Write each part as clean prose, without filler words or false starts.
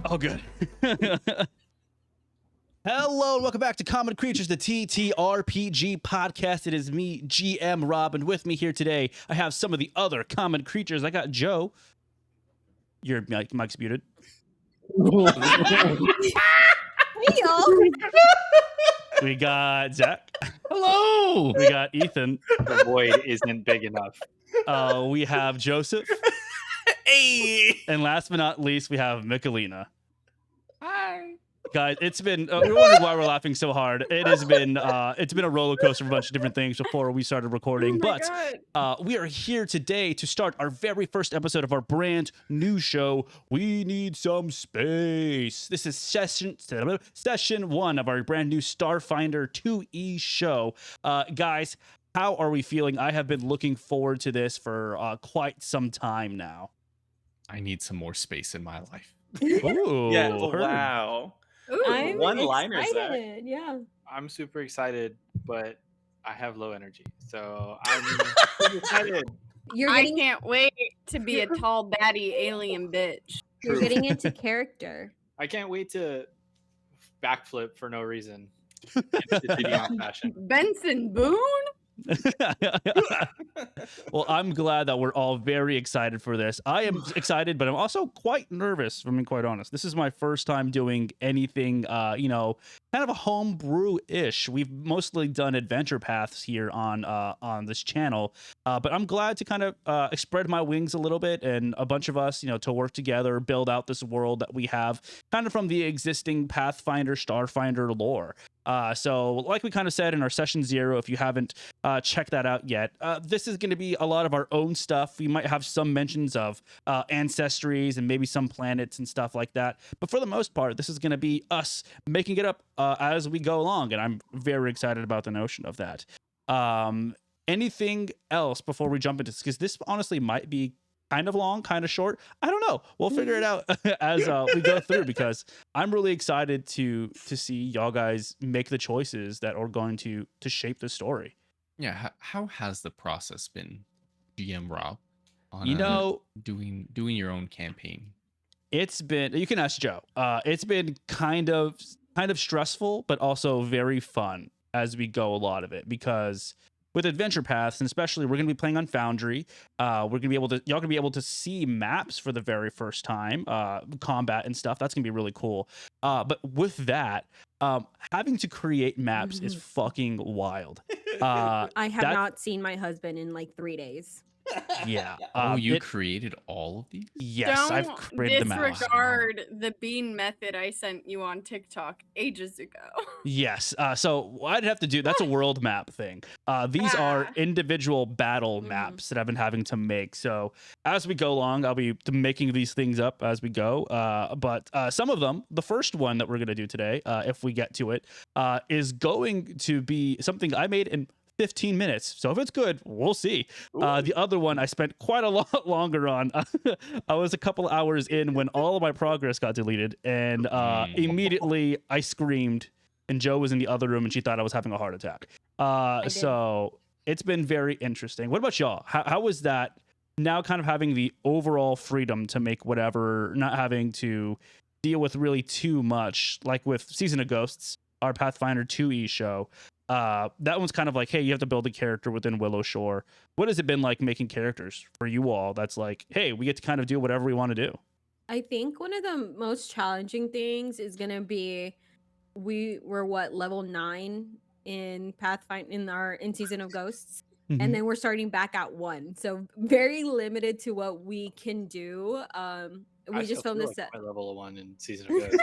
Oh, good. Hello and welcome back to Common Creatures, the TTRPG podcast. It is me, GM Rob, and with me here today, I have some of the other common creatures. I got Joe. Your mic's muted. Hey, y'all. We got Zach. Hello. We got Ethan. The void isn't big enough. We have Joseph. Hey. And last but not least, we have Michelina. Hi. Guys, it's been we're wondering why we're laughing so hard. It has been it's been a roller coaster of a bunch of different things before we started recording. We are here today to start our very first episode of our brand new show, We Need Some Space. This is session 1 of our brand new Starfinder 2E show. Guys, how are we feeling? I have been looking forward to this for quite some time now. I need some more space in my life. Ooh, Yeah, heard. wow. Ooh, I'm One-liners, Zach. excited. Yeah. I'm super excited, but I have low energy, so I'm super excited. I can't wait to be a tall, baddie alien bitch. You're True. getting into character. I can't wait to backflip for no reason. In Sicilian fashion. Benson Boone? Well, I'm glad that we're all very excited for this. I am excited, but I'm also quite nervous, if I'm being quite honest. This is my first time doing anything, kind of a homebrew-ish. We've mostly done adventure paths here on this channel, but I'm glad to kind of spread my wings a little bit and a bunch of us, to work together, build out this world that we have kind of from the existing Pathfinder, Starfinder lore. So like we kind of said in our session 0, if you haven't checked that out yet, this is going to be a lot of our own stuff. We might have some mentions of ancestries and maybe some planets and stuff like that. But for the most part, this is going to be us making it up as we go along. And I'm very excited about the notion of that. Anything else before we jump into this? Because this honestly might be kind of long, kind of short. I don't know. We'll figure it out as we go through, because I'm really excited to see y'all guys make the choices that are going to shape the story. Yeah, how has the process been, GM Rob? On doing your own campaign. It's been, you can ask Joe. It's been kind of stressful, but also very fun as we go a lot of it, because with adventure paths, and especially we're going to be playing on Foundry, y'all going to be able to see maps for the very first time, combat and stuff. That's going to be really cool. But with that, having to create maps is fucking wild. I have not seen my husband in like 3 days. Yeah. You created all of these? Yes, I've created the maps. Disregard the bean method I sent you on TikTok ages ago. Yes. So I'd have to do, that's a world map thing. These are individual battle maps that I've been having to make. So as we go along, I'll be making these things up as we go. But some of them, the first one that we're going to do today, if we get to it, is going to be something I made in 15 minutes. So if it's good, we'll see. The other one I spent quite a lot longer on. I was a couple hours in when all of my progress got deleted, and immediately I screamed, and Joe was in the other room and she thought I was having a heart attack. So it's been very interesting. What about y'all? How was that now, kind of having the overall freedom to make whatever, not having to deal with really too much, like with Season of Ghosts, our Pathfinder 2E show? That one's kind of like, hey, you have to build a character within Willow Shore. What has it been like making characters for you all that's like, hey, we get to kind of do whatever we want to do? I think one of the most challenging things is going to be, we're level 9 in Pathfinder in Season of Ghosts. And then we're starting back at 1. So very limited to what we can do. We just filmed this my level 1 in Season of Ghosts.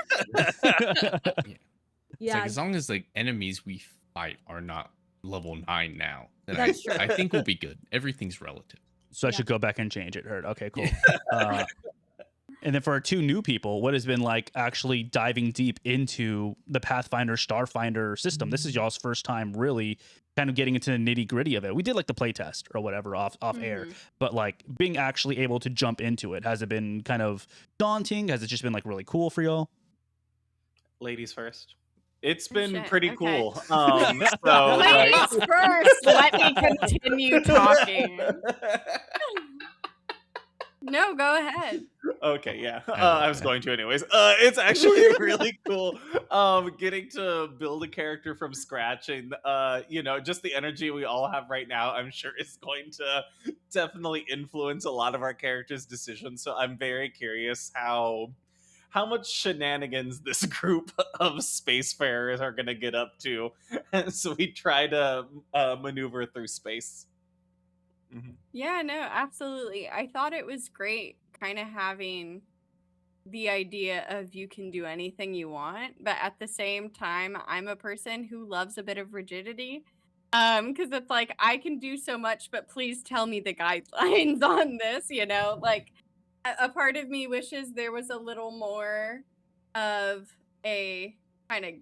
It's like, as long as like enemies we fight are not level 9 now, then That's true. I think we'll be good. Everything's relative. So I should go back and change it. Heard. Okay, cool. And then for our 2 new people, what has been like actually diving deep into the Pathfinder Starfinder system? This is y'all's first time really kind of getting into the nitty gritty of it. We did like the playtest or whatever off air, but like being actually able to jump into it, has it been kind of daunting? Has it just been like really cool for y'all? Ladies first. It's been Shit, pretty okay. cool. So Ladies first, let me continue talking. No, go ahead. Okay, yeah. love I was that. going to anyways. It's actually really cool getting to build a character from scratch, and just the energy we all have right now, I'm sure is going to definitely influence a lot of our characters' decisions. So I'm very curious how much shenanigans this group of spacefarers are going to get up to as we try to maneuver through space. Mhm. Yeah, no, absolutely. I thought it was great kind of having the idea of you can do anything you want, but at the same time, I'm a person who loves a bit of rigidity. Because it's like I can do so much, but please tell me the guidelines on this, Like a part of me wishes there was a little more of a kind of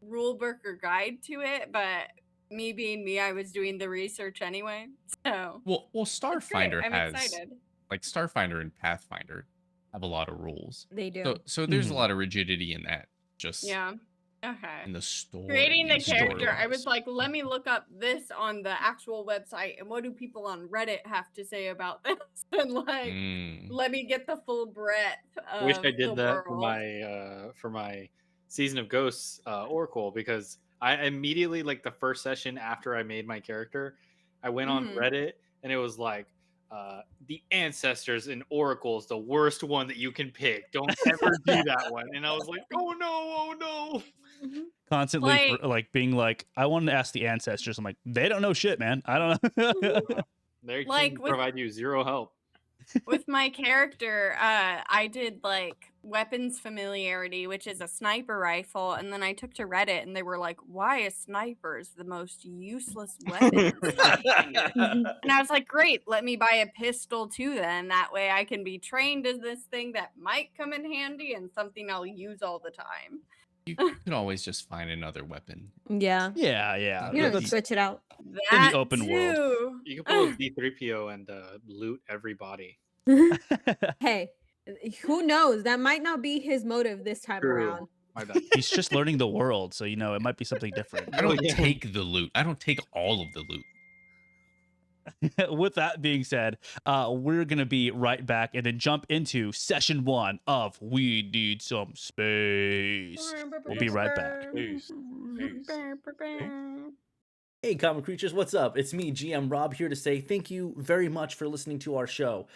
rule book or guide to it, but me being me, I was doing the research anyway. So Well, it's great. Starfinder I'm has excited. like Starfinder and Pathfinder have a lot of rules. They do. So there's a Mhm. lot of rigidity in that. Just Yeah. Okay. in the story. Creating the and character, I was story-wise. like, let me look up this on the actual website and what do people on Reddit have to say about this? And like, Mm. let me get the full breadth I wish of I the did that world. for my Season of Ghosts Oracle, because I immediately, like the first session after I made my character, I went on Mhm. Reddit and it was like, the ancestors in Oracle is the worst one that you can pick. Don't ever do that one. And I was like, oh no, oh no. Mhm. Constantly Like, being like, I wanted to ask the ancestors. I'm like, they don't know shit, man. I don't know. They like can with provide you zero help. with my character, I did like weapons familiarity, which is a sniper rifle, and then I took to Reddit and they were like, why is snipers the most useless weapon in Starfinder? And I was like, great, let me buy a pistol too then. That way I can be trained as this thing that might come in handy and something I'll use all the time. You can always just find another weapon. Yeah. yeah. You know, That's switch it out. in That the open world. too. You can pull a D3PO and loot everybody. Hey, who knows? That might not be his motive this time True. around. My bad. He's just learning the world, so it might be something different. I don't yeah. take the loot. I don't take all of the loot. With that being said, we're gonna be right back and then jump into session 1 of We Need Some Space. We'll be right back. Peace. Peace. Hey, common creatures, what's up? It's me, GM Rob, here to say thank you very much for listening to our show.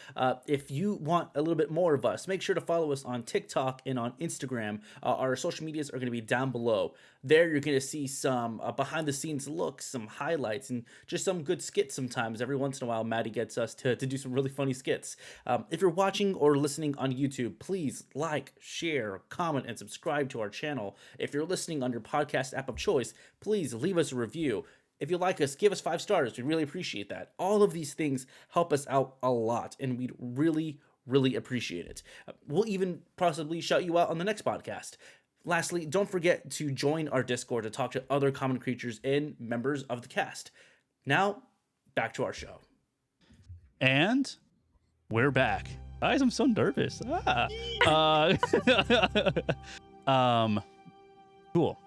If you want a little bit more of us, make sure to follow us on TikTok and on Instagram. Our social medias are going to be down below. There, you're going to see some behind-the-scenes looks, some highlights, and just some good skits sometimes. Every once in a while, Maddie gets us to do some really funny skits. If you're watching or listening on YouTube, please like, share, comment, and subscribe to our channel. If you're listening on your podcast app of choice, please leave us a review. If you like us, give us 5 stars. We'd really appreciate that. All of these things help us out a lot, and we'd really, really appreciate it. We'll even possibly shout you out on the next podcast. Lastly, don't forget to join our Discord to talk to other common creatures and members of the cast. Now, back to our show. And we're back. Guys, I'm so nervous. Cool.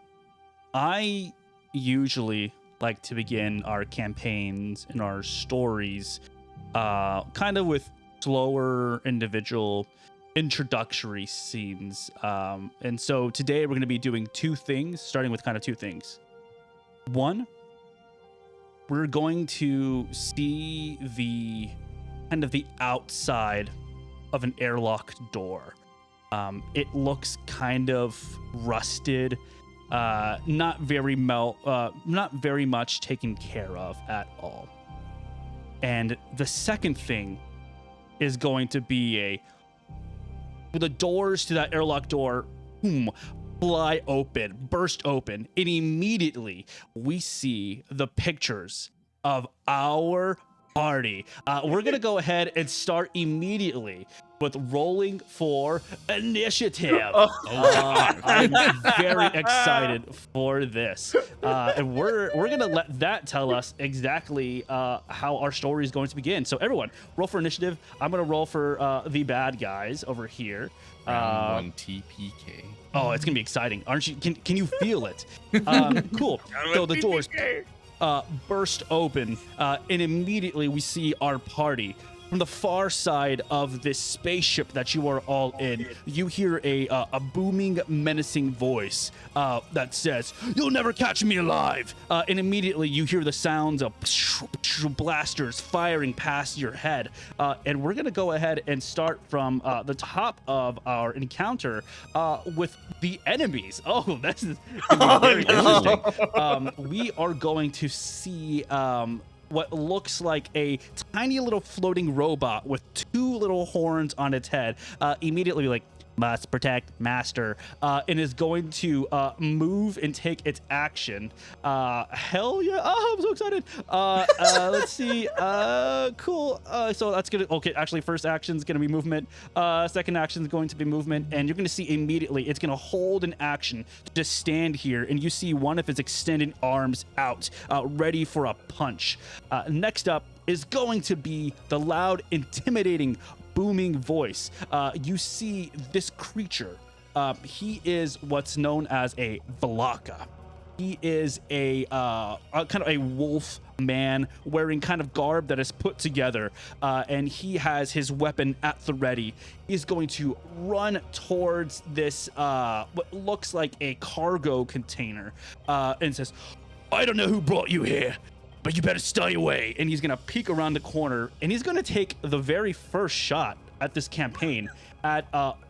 I usually like to begin our campaigns and our stories kind of with slower individual introductory scenes. And so today we're going to be doing 2 things, starting with kind of 2 things. 1, we're going to see the kind of the outside of an airlock door. It looks kind of rusted, not very much taken care of at all. And the second thing is going to be the doors to that airlock door, fly open, burst open, and immediately we see the pictures of our party. We're gonna go ahead and start immediately with rolling for initiative. I'm very excited for this, and we're gonna let that tell us exactly how our story is going to begin. So everyone, roll for initiative. I'm gonna roll for the bad guys over here. Round 1 TPK. Oh, it's gonna be exciting, aren't you? Can you feel it? Cool. So the doors burst open, and immediately we see our party. from the far side of this spaceship that you are all in, you hear a booming, menacing voice that says, "You'll never catch me alive!" And immediately you hear the sounds of blasters firing past your head. And we're going to go ahead and start from the top of our encounter with the enemies. Oh, this is gonna be very interesting. We are going to see what looks like a tiny little floating robot with two little horns on its head, immediately like, "Must protect master," and is going to move and take its action. Hell yeah. Oh, I'm so excited. Let's see. Cool. So that's gonna, okay, actually first action is gonna be movement, second action is going to be movement, and you're gonna see immediately it's gonna hold an action to just stand here, and you see one of its extended arms out, ready for a punch. Next up is going to be the loud, intimidating, booming voice. You see this creature. He is what's known as a Valaka. He is a kind of a wolf man wearing kind of garb that is put together, and he has his weapon at the ready. He's going to run towards this what looks like a cargo container, and says, "I don't know who brought you here, but you better stay away." And he's gonna peek around the corner, and he's gonna take the very first shot at this campaign at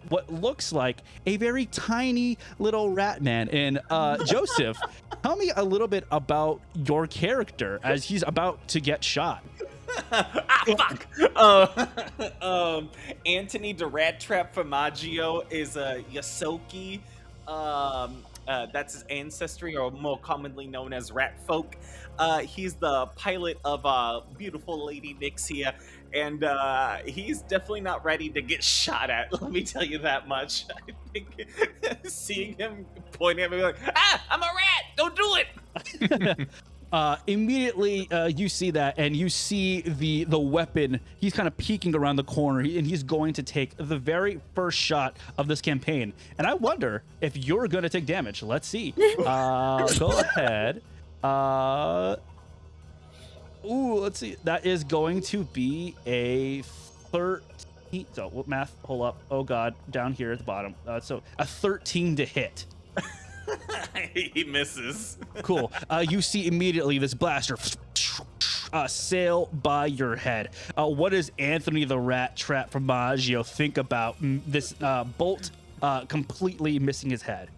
what looks like a very tiny little rat man. And Joseph, tell me a little bit about your character as he's about to get shot. Fuck. Anthony the Rat Trap Formaggio is a Yasoki. That's his ancestry, or more commonly known as Rat Folk. He's the pilot of beautiful Lady Nyx here, and he's definitely not ready to get shot at. Let me tell you that much. I think seeing him pointing at me like, "Ah, I'm a rat! Don't do it!" Immediately you see that, and you see the weapon. He's kind of peeking around the corner, and he's going to take the very first shot of this campaign. And I wonder if you're going to take damage. Let's see. Go ahead. Let's see. That is going to be a 13. So what math? Hold up. Oh God, down here at the bottom. So a 13 to hit. He misses. Cool. You see immediately this blaster sail by your head. What does Anthony the Rat Trap Formaggio think about this bolt completely missing his head?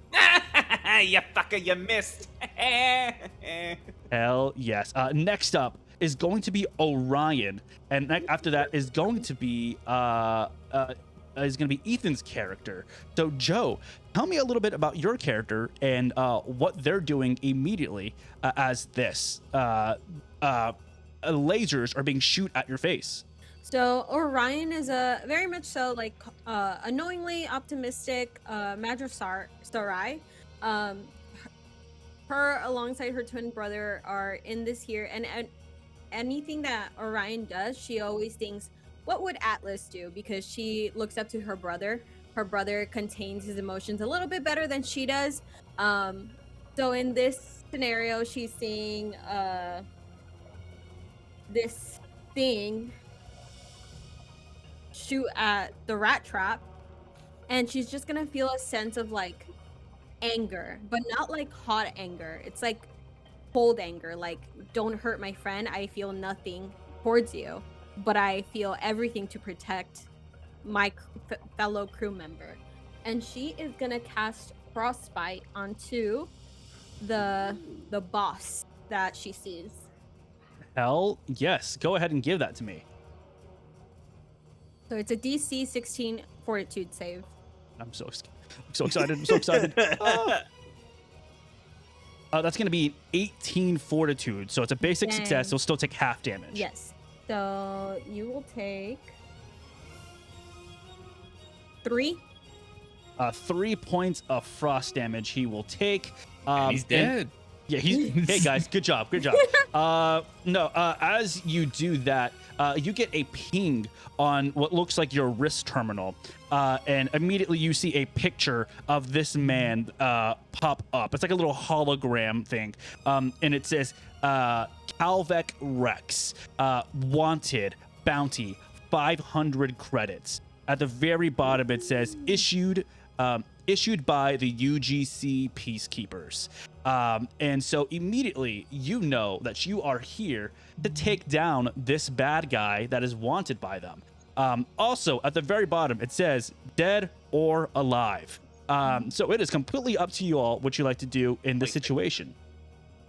You fucker, you missed. Hell yes. Next up is going to be Orion, and after that is going to be Ethan's character. So Joe, tell me a little bit about your character and what they're doing immediately as this lasers are being shoot at your face. So Orion is a very much so like annoyingly optimistic Sarai. Her alongside her twin brother are in this here, and anything that Orion does, she always thinks, what would Atlas do? Because she looks up to her brother. Her brother contains his emotions a little bit better than she does. So in this scenario, she's seeing this thing shoot at the rat trap, and she's just gonna feel a sense of like anger, but not like hot anger. It's like cold anger, like, don't hurt my friend. I feel nothing towards you, but I feel everything to protect my fellow crew member. And she is gonna cast frostbite onto the boss that she sees. Hell yes. Go ahead and give that to me. So it's a DC 16 fortitude save. I'm so excited. I'm so excited. That's going to be 18 fortitude. So it's a basic success. You'll still take half damage. Yes. So you will take 3. 3 points of frost damage he will take. He's dead. Yeah, hey guys, good job. As you do that, you get a ping on what looks like your wrist terminal, and immediately you see a picture of this man pop up. It's like a little hologram thing, and it says Calvec Rex, wanted, bounty, 500 credits. At the very bottom, it says issued by the UGC Peacekeepers. And so immediately you know that you are here to take down this bad guy that is wanted by them. Also, at the very bottom, it says dead or alive. So it is completely up to you all what you like to do in this situation.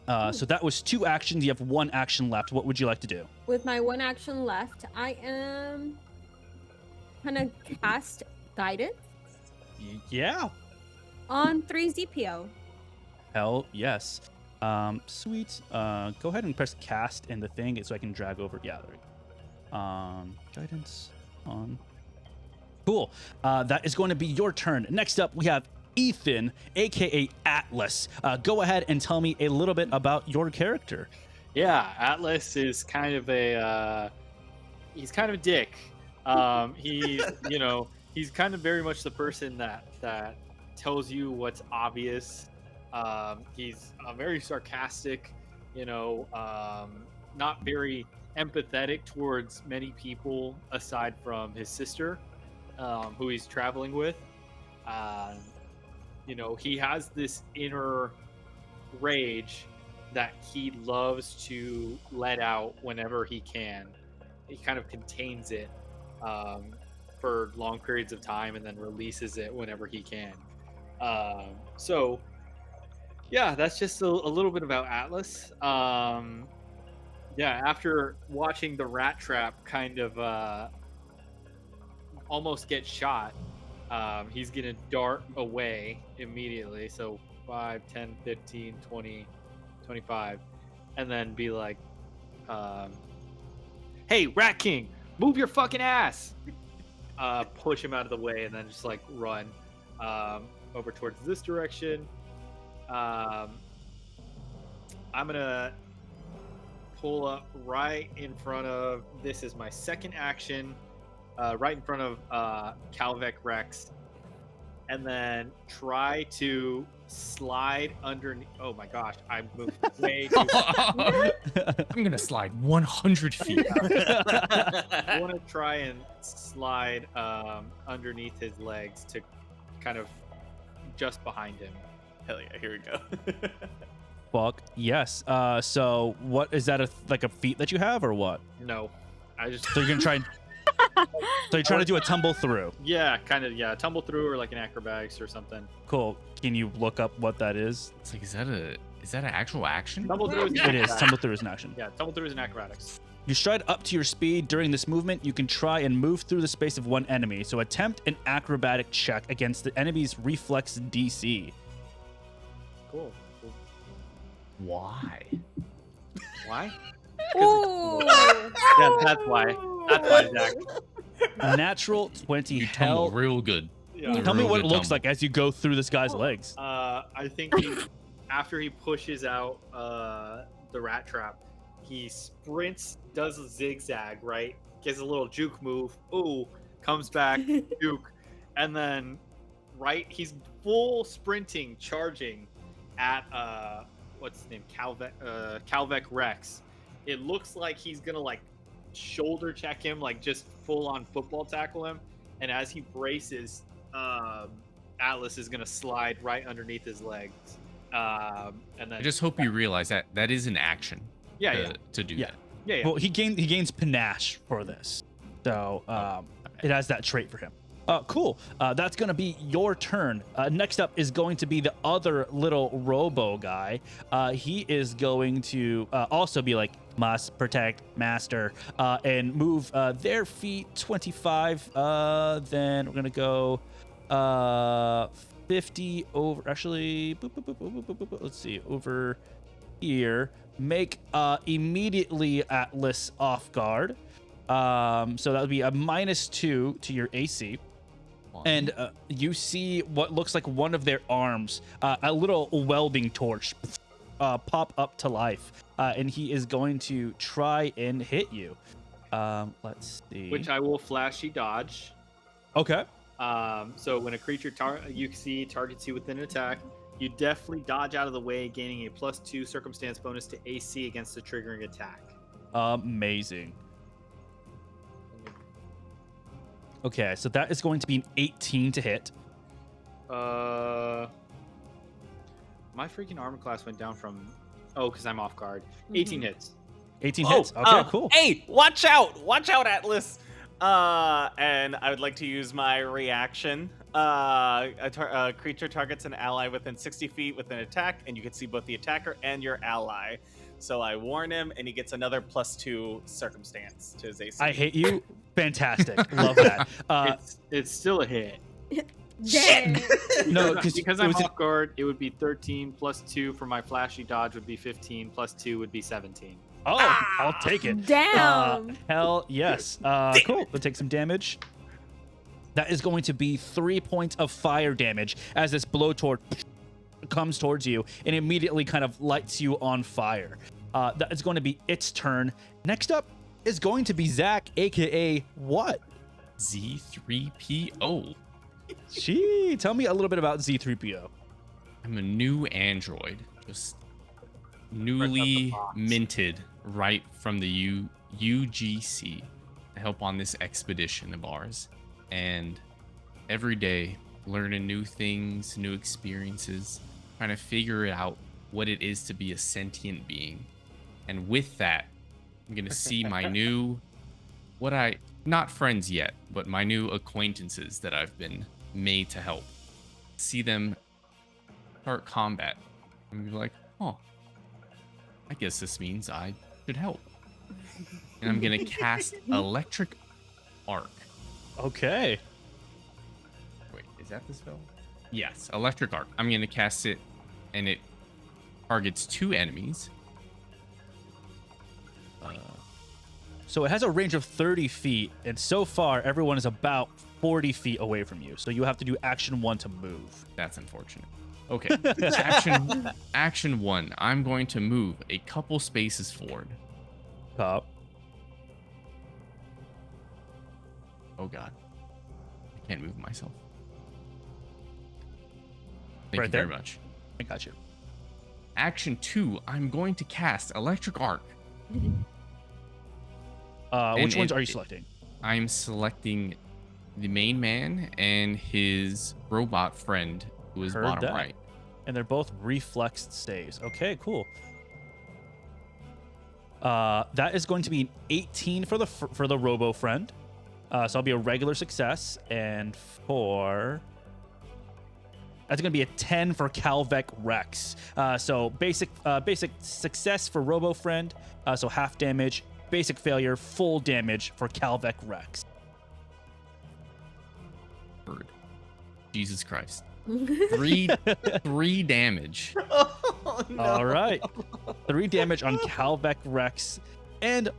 So that was 2 actions. You have 1 action left. What would you like to do? With my 1 action left, I am gonna cast guidance Yeah. on 3 ZPO. Hell yes. Sweet. Go ahead and press cast in the thing so I can drag over. Yeah, there we go. Guidance on. Cool. That is going to be your turn. Next up, we have Ethan, aka Atlas. Go ahead and tell me a little bit about your character. Yeah, Atlas is kind of he's kind of a dick. He's he's kind of very much the person that tells you what's obvious. He's very sarcastic, not very empathetic towards many people aside from his sister, who he's traveling with. He has this inner rage that he loves to let out whenever he can. He kind of contains it for long periods of time and then releases it whenever he can. So yeah, that's just a little bit about Atlas. After watching the rat trap kind of almost get shot, he's gonna dart away immediately. So 5, 10, 15, 20, 25, and then be like, hey, Rat King, move your fucking ass. Push him out of the way and then just like run over towards this direction. I'm gonna pull up right in front of, this is my second action, right in front of Calvec Rex, and then try to slide underneath. Oh my gosh, I moved way too far. I'm gonna slide 100 feet. I want to try and slide underneath his legs to kind of just behind him. Hell yeah, here we go. Fuck yes. So what is that? Like a feat that you have or what? No, I just. So you're gonna try. So you're trying to do a tumble through. Yeah, kind of. Yeah, tumble through or like an acrobatics or something. Cool. Can you look up what that is? It's like, is that an actual action? Tumble through is It is. Tumble through is an action. Yeah, tumble through is an acrobatics. You stride up to your speed. During this movement, you can try and move through the space of one enemy. So attempt an acrobatic check against the enemy's reflex DC. Cool. Why? Why? Ooh. Yeah, that's why. That's why, Zach. Natural 20. You tumble Hell. real good. Yeah. Tell me real what it good looks tumble. like as you go through this guy's legs. I think after he pushes out the rat trap, he sprints, does a zigzag, right? Gets a little juke move. Ooh, comes back, juke, and then he's full sprinting, charging at what's his name? Calvec Rex. It looks like he's gonna like shoulder check him, like just full on football tackle him. And as he braces, Atlas is gonna slide right underneath his legs. And then I just hope you realize that that is an action. Yeah, To do Yeah. that. yeah. Well, he gains panache for this. So it has that trait for him. Cool. That's going to be your turn. Next up is going to be the other little robo guy. He is going to also be like, must protect master, and move their feet 25. Then we're going to go 50 over. Actually, let's see, over here. Make immediately Atlas off guard. So that would be a -2 to your AC. And you see what looks like one of their arms, a little welding torch, pop up to life. And he is going to try and hit you. Let's see. Which I will flashy dodge. Okay. So when a creature you see targets you with an attack, you definitely dodge out of the way, gaining a +2 circumstance bonus to AC against the triggering attack. Amazing. Okay, so that is going to be an 18 to hit. My freaking armor class went down from... Oh, because I'm off guard. 18 hits. 18 hits. Okay, cool. Hey, watch out, Atlas. And I would like to use my reaction. A creature targets an ally within 60 feet with an attack, and you can see both the attacker and your ally. So I warn him, and he gets another +2 circumstance to his AC. I hate you. Fantastic. Love that. It's still a hit. Dang. No, because I'm off guard, it would be 13 +2 for my flashy dodge would be 15 +2 would be 17. Oh, I'll take it. Damn. Hell yes. Cool. We'll take some damage. That is going to be 3 points of fire damage as this blowtorch comes towards you and immediately kind of lights you on fire. That is going to be its turn. Next up is going to be Zach, aka what? Z3PO. Gee, tell me a little bit about Z3PO. I'm a new android, just newly minted right from the UGC to help on this expedition of ours. And every day, learning new things, new experiences, trying to figure out what it is to be a sentient being. And with that, I'm going to see my new, not friends yet, but my new acquaintances that I've been made to help. See them start combat. I'm gonna be like, oh, I guess this means I should help. And I'm going to cast Electric Arc. Okay. Wait, is that the spell? Yes, Electric Arc. I'm going to cast it, and it targets 2 enemies. So it has a range of 30 feet, and so far, everyone is about 40 feet away from you. So you have to do action 1 to move. That's unfortunate. Okay, action 1. I'm going to move a couple spaces forward. Top. Oh God, I can't move myself. Thank Right you there? very much. I got you. Action 2. I'm going to cast Electric Arc. Which ones are you selecting? I'm selecting the main man and his robot friend, who is Heard bottom that. right. And they're both reflexed saves. Okay, cool. That is going to be an 18 for the Robo friend. So I'll be a regular success, and that's going to be a 10 for Calvec Rex. So basic success for Robo friend. So half damage. Basic failure, full damage for Calvec Rex. Bird. Jesus Christ. 3 damage. Oh, no. All right. 3 damage on Calvec Rex and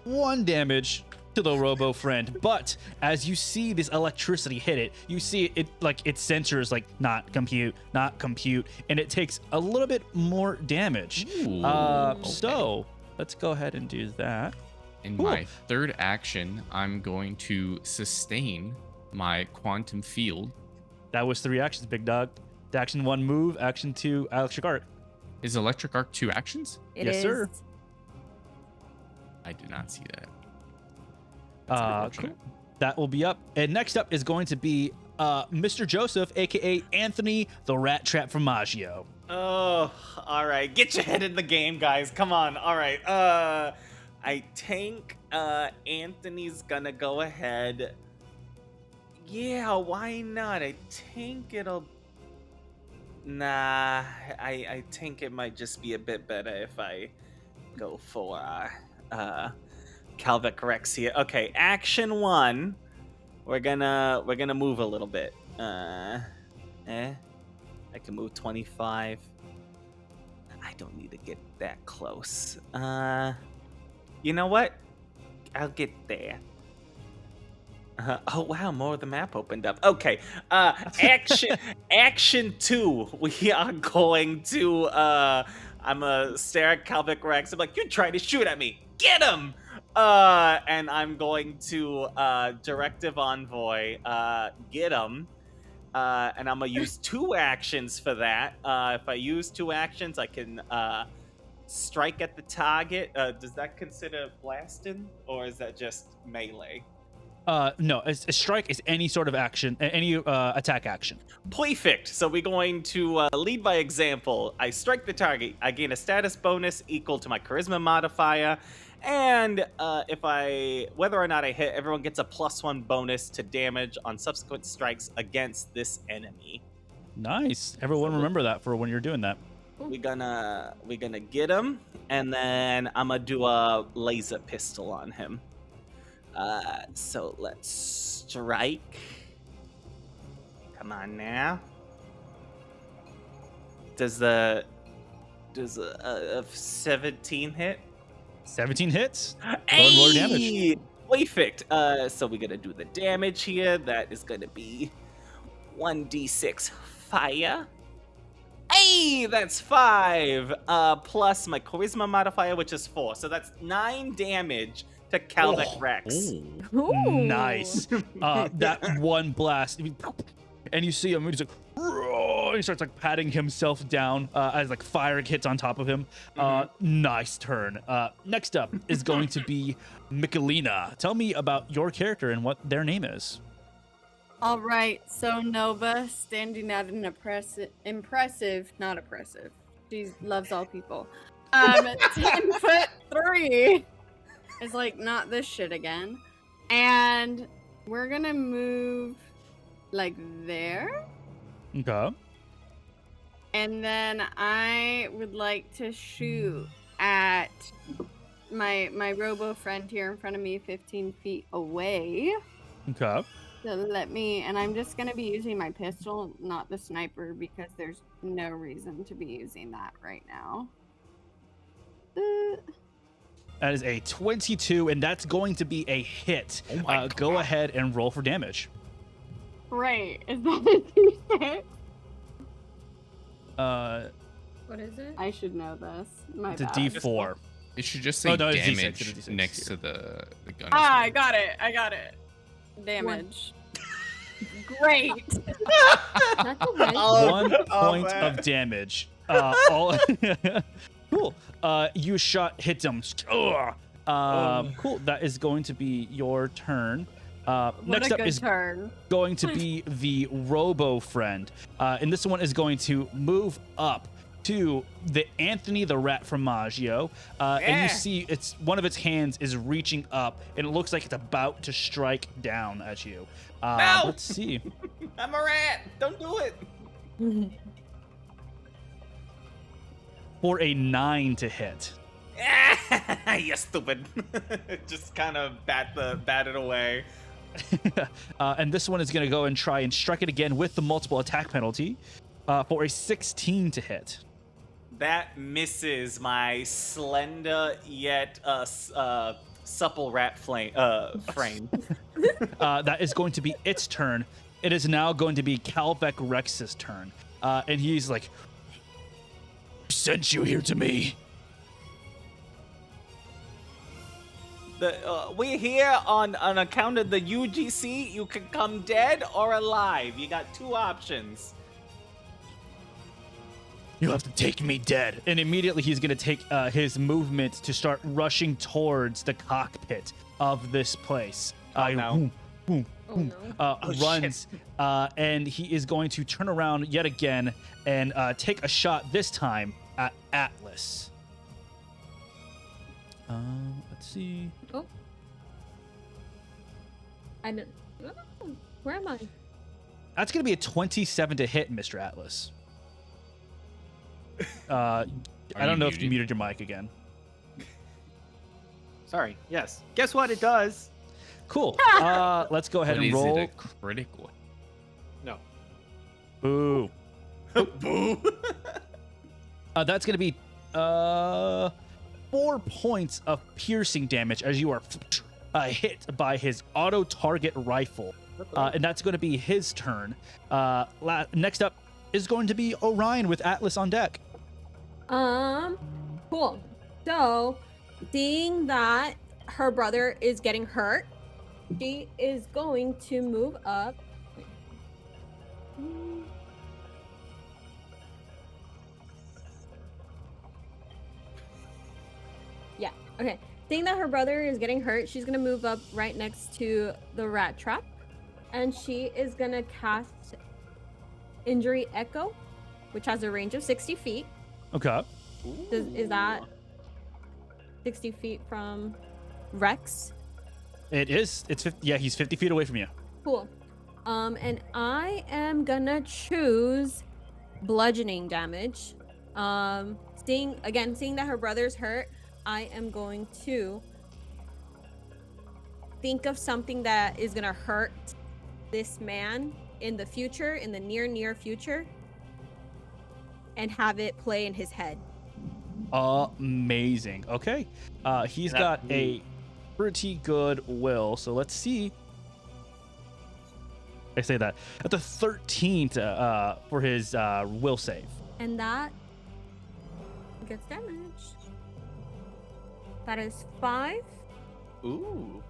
1 damage to the Robo friend. But as you see this electricity hit it, you see it like its sensors like not compute, and it takes a little bit more damage. Ooh, So let's go ahead and do that. In Cool. my third action, I'm going to sustain my quantum field. That was 3 actions, big dog. Action 1 move, action 2 electric arc. Is Electric Arc 2 actions? It Yes, is. sir. I did not see that. Cool. That will be up. And next up is going to be Mr. Joseph, aka Anthony the Rat Trap from Maggio. Oh, all right. Get your head in the game, guys. Come on. All right. I think Anthony's gonna go ahead. Yeah, why not? I think it'll... Nah, I think it might just be a bit better if I go for Calvec Rex here. Okay, action 1. We're gonna move a little bit. I can move 25. I don't need to get that close. You know what? I'll get there. Oh wow, more of the map opened up. Okay, action 2. We are going to I'm a stare at Calvec Rex. I'm like, you're trying to shoot at me. Get him! And I'm going to Directive Envoy, get him. And I'm gonna use 2 actions for that. If I use 2 actions, I can strike at the target. Does that consider blasting, or is that just melee? No, a strike is any sort of action, any attack action. Perfect. So we're going to lead by example. I strike the target. I gain a status bonus equal to my charisma modifier. And whether or not I hit, everyone gets a +1 bonus to damage on subsequent strikes against this enemy. Nice. Everyone remember that for when you're doing that. We're gonna get him, and then I'm gonna do a laser pistol on him. So let's strike. Come on now. Does a 17 hit? 17 hits. Go and roll your damage. Hey! Perfect. So we're gonna do the damage here. That is gonna be 1d6 fire. Hey, that's 5. Plus my charisma modifier, which is 4. So that's 9 damage to Calvec Rex. Ooh. Nice. That one blast, and you see him. He's like, "Roar," and he starts like patting himself down as like fire hits on top of him. Nice turn. Next up is going to be Michelina. Tell me about your character and what their name is. All right, so Nova standing at an impressive, not oppressive. She loves all people. 10'3" is like not this shit again, and we're gonna move like there, Okay. and then I would like to shoot at my robo friend here in front of me, 15 feet away. Okay. So and I'm just gonna be using my pistol, not the sniper, because there's no reason to be using that right now. That is a 22, and that's going to be a hit. Go ahead and roll for damage. Right, is that a D6? What is it? I should know this. My It's a bad. D4. It should just say Oh, no, it's D6, damage it's D6, next yeah. to the gun. Ah, I got it. Damage. Great. That's okay. 1 point man. of damage. Cool. You hits him. Cool. That is going to be your turn. What Next a up good is turn. going to be the Robo Friend. And this one is going to move up to the Anthony the Rat from Maggio. And you see one of its hands is reaching up, and it looks like it's about to strike down at you. No! Let's see. I'm a rat. Don't do it. For a 9 to hit. You stupid. Just kind of bat it away. And this one is going to go and try and strike it again with the multiple attack penalty for a 16 to hit. That misses my slender yet supple rat frame. That is going to be its turn. It is now going to be Calvec Rex's turn. And he's like, "Who sent you here to me?" We're here on account of the UGC. You can come dead or alive. You got 2 options. "You have to take me dead." And immediately he's going to take his movement to start rushing towards the cockpit of this place. No. Boom, Oh, boom, no. runs, and he is going to turn around yet again and take a shot, this time at Atlas. Let's see. Oh. I don't. Oh, where am I? That's going to be a 27 to hit, Mr. Atlas. I don't know if you muted your mic again. Sorry. Yes. Guess what? It does. Cool. Let's go ahead But and is roll. it a critical? No. Boo. Boo. That's going to be 4 points of piercing damage as you are hit by his auto target rifle. And that's going to be his turn. Next up is going to be Orion with Atlas on deck. Cool. So, seeing that her brother is getting hurt, she is going to move up. Yeah. Okay. Seeing that her brother is getting hurt, she's gonna move up right next to the rat trap, and she is gonna cast Injury Echo, which has a range of 60 feet. Okay. Is that 60 feet from Rex? It is. It's 50, yeah. He's 50 feet away from you. Cool. And I am gonna choose bludgeoning damage. Seeing that her brother's hurt, I am going to think of something that is gonna hurt this man in the future, in the near future, and have it play in his head. Amazing. Okay. He's got a pretty good will. So let's see. I say that at the 13th for his will save. And that gets damaged. That is 5. Ooh.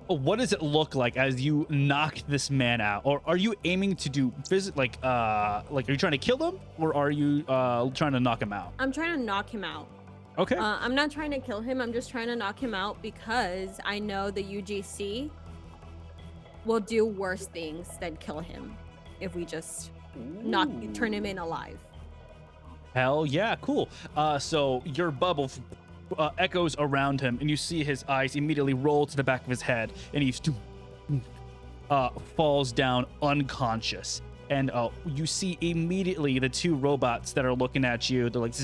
What does it look like as you knock this man out? Or are you aiming to do are you trying to kill him, or are you trying to knock him out? I'm trying to knock him out. Okay. I'm not trying to kill him. I'm just trying to knock him out because I know the UGC will do worse things than kill him if we just turn him in alive. Hell yeah, cool. So your bubble echoes around him, and you see his eyes immediately roll to the back of his head, and he falls down unconscious. And you see immediately the two robots that are looking at you. They're like,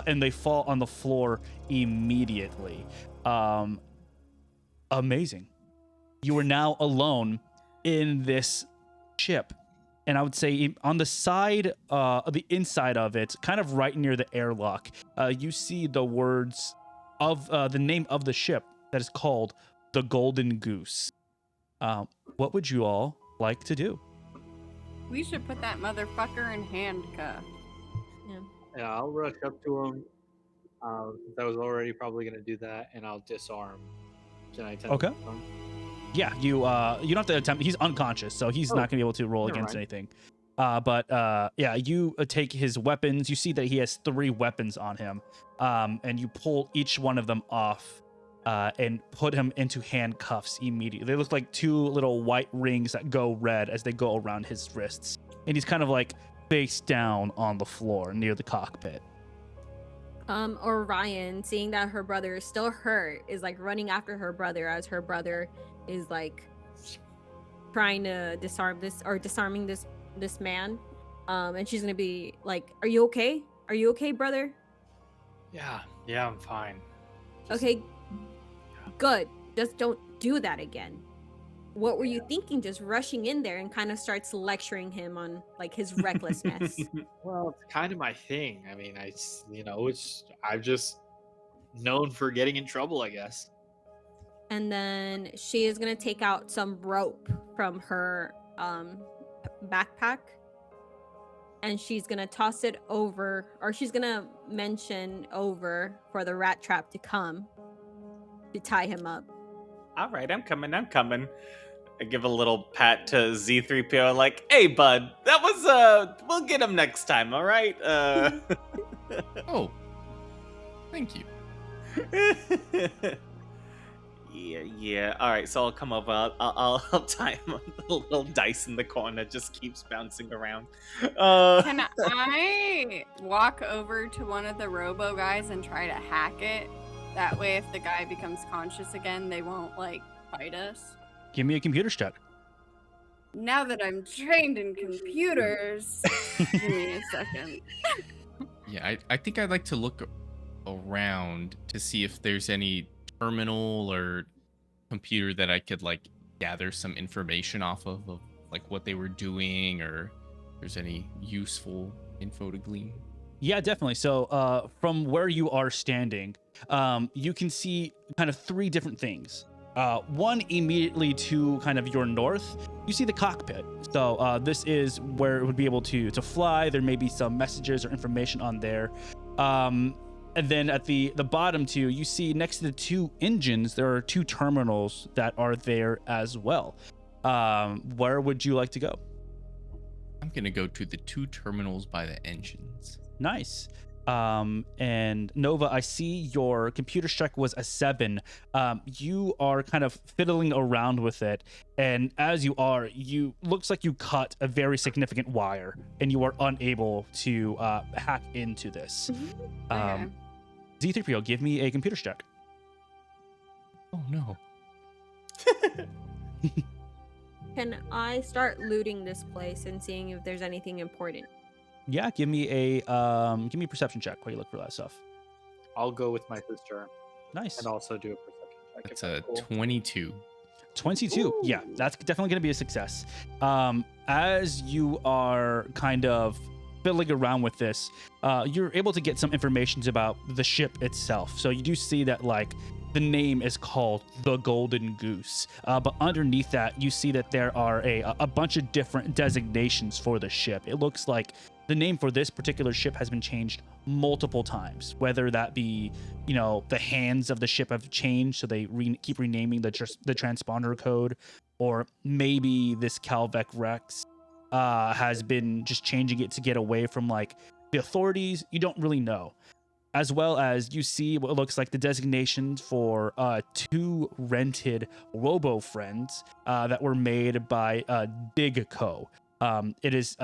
and they fall on the floor immediately. Amazing. You are now alone in this ship. And I would say on the side, the inside of it, kind of right near the airlock, you see the words of the name of the ship that is called the Golden Goose. What would you all like to do? We should put that motherfucker in handcuffs. Yeah, I'll rush up to him. Since I was already probably going to do that, and I'll disarm. Can I attempt Okay. to disarm? Yeah, you don't have to attempt. He's unconscious, so he's not going to be able to roll Never against mind. anything. Yeah, you take his weapons. You see that he has 3 weapons on him, and you pull each one of them off and put him into handcuffs immediately. They look like 2 little white rings that go red as they go around his wrists, and he's kind of like face down on the floor near the cockpit. Orion, seeing that her brother is still hurt, is like running after her brother as her brother is like trying to disarming this man. And she's gonna be like, "Are you okay? Are you okay, brother?" Yeah, I'm fine. Okay, good. Just don't do that again. What were you thinking? Just rushing in there and kind of starts lecturing him on like his recklessness. Well, it's kind of my thing. I mean, I've just known for getting in trouble, I guess. And then she is gonna take out some rope from her backpack, and she's gonna toss it over, or she's gonna mention over for the rat trap to come to tie him up. All right, I'm coming. I give a little pat to Z3PO, like, "Hey, bud, that was we'll get him next time, all right?" Oh, thank you. Yeah. All right, so I'll come over. I'll tie him up. The little dice in the corner just keeps bouncing around. Can I walk over to one of the robo guys and try to hack it? That way, if the guy becomes conscious again, they won't like fight us. Give me a computer check. Now that I'm trained in computers, give me a second. Yeah, I think I'd like to look around to see if there's any terminal or computer that I could like gather some information off of like what they were doing, or if there's any useful info to glean. Yeah, definitely. So from where you are standing, you can see kind of 3 different things. One immediately to kind of your north, you see the cockpit. So this is where it would be able to fly. There may be some messages or information on there. And then at the bottom too, you see next to the 2 engines, there are 2 terminals that are there as well. Where would you like to go? I'm gonna go to the 2 terminals by the engines. Nice. And Nova, I see your computer check was a 7. You are kind of fiddling around with it, and as you are, looks like you cut a very significant wire, and you are unable to hack into this. Okay. Z3PO, give me a computer check. Oh no. Can I start looting this place and seeing if there's anything important? Yeah, give me a perception check while you look for that stuff. I'll go with my sister Nice. and also do a perception check. That's if a that's cool. 22. 22. Yeah, that's definitely going to be a success. As you are kind of fiddling around with this, you're able to get some information about the ship itself. So you do see that, like, the name is called the Golden Goose. But underneath that, you see that there are a bunch of different designations for the ship. It looks like the name for this particular ship has been changed multiple times, whether that be, the hands of the ship have changed, so they keep renaming the transponder code, or maybe this Calvec Rex has been just changing it to get away from, like, the authorities. You don't really know. As well as you see what looks like the designations for 2 rented Robo Friends that were made by Digco. It is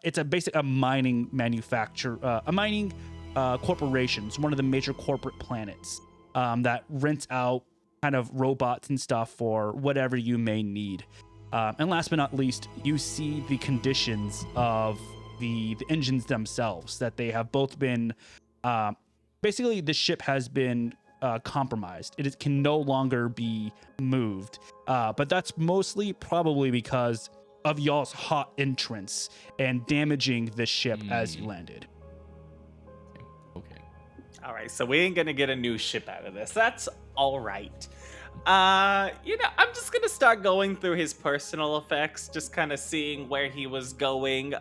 it's a mining manufacturer, a mining corporation. It's one of the major corporate planets that rents out kind of robots and stuff for whatever you may need. And last but not least, you see the conditions of the engines themselves, that they have both been basically the ship has been compromised. It can no longer be moved, but that's mostly probably because of y'all's hot entrance and damaging the ship as you landed. Okay. All right, so we ain't gonna get a new ship out of this. That's all right. I'm just gonna start going through his personal effects, just kind of seeing where he was going.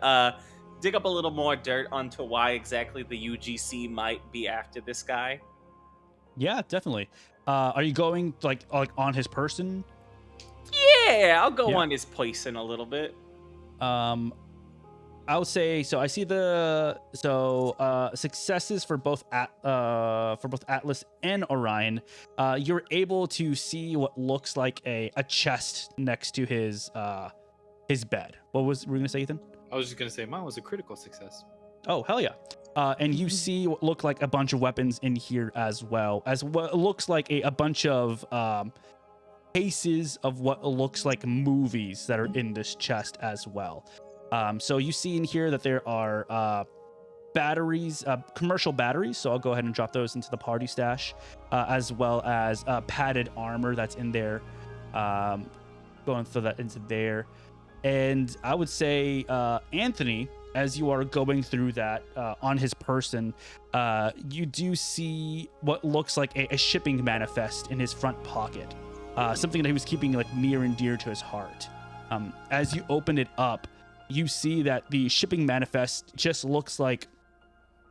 Dig up a little more dirt onto why exactly the UGC might be after this guy. Yeah, definitely. Are you going like on his person? Yeah, I'll go Yeah. on his poison a little bit. I would say so. I see successes for both Atlas and Orion. You're able to see what looks like a chest next to his bed. Were you gonna say, Ethan? I was just gonna say mine was a critical success. Oh, hell yeah. And you see what look like a bunch of weapons in here, as well as what looks like a bunch of cases of what looks like movies that are in this chest as well. So you see in here that there are batteries, commercial batteries. So I'll go ahead and drop those into the party stash, as well as padded armor that's in there. Going through that into there. And I would say, Anthony, as you are going through that on his person, you do see what looks like a shipping manifest in his front pocket. Something that he was keeping like near and dear to his heart. As you open it up, you see that the shipping manifest just looks like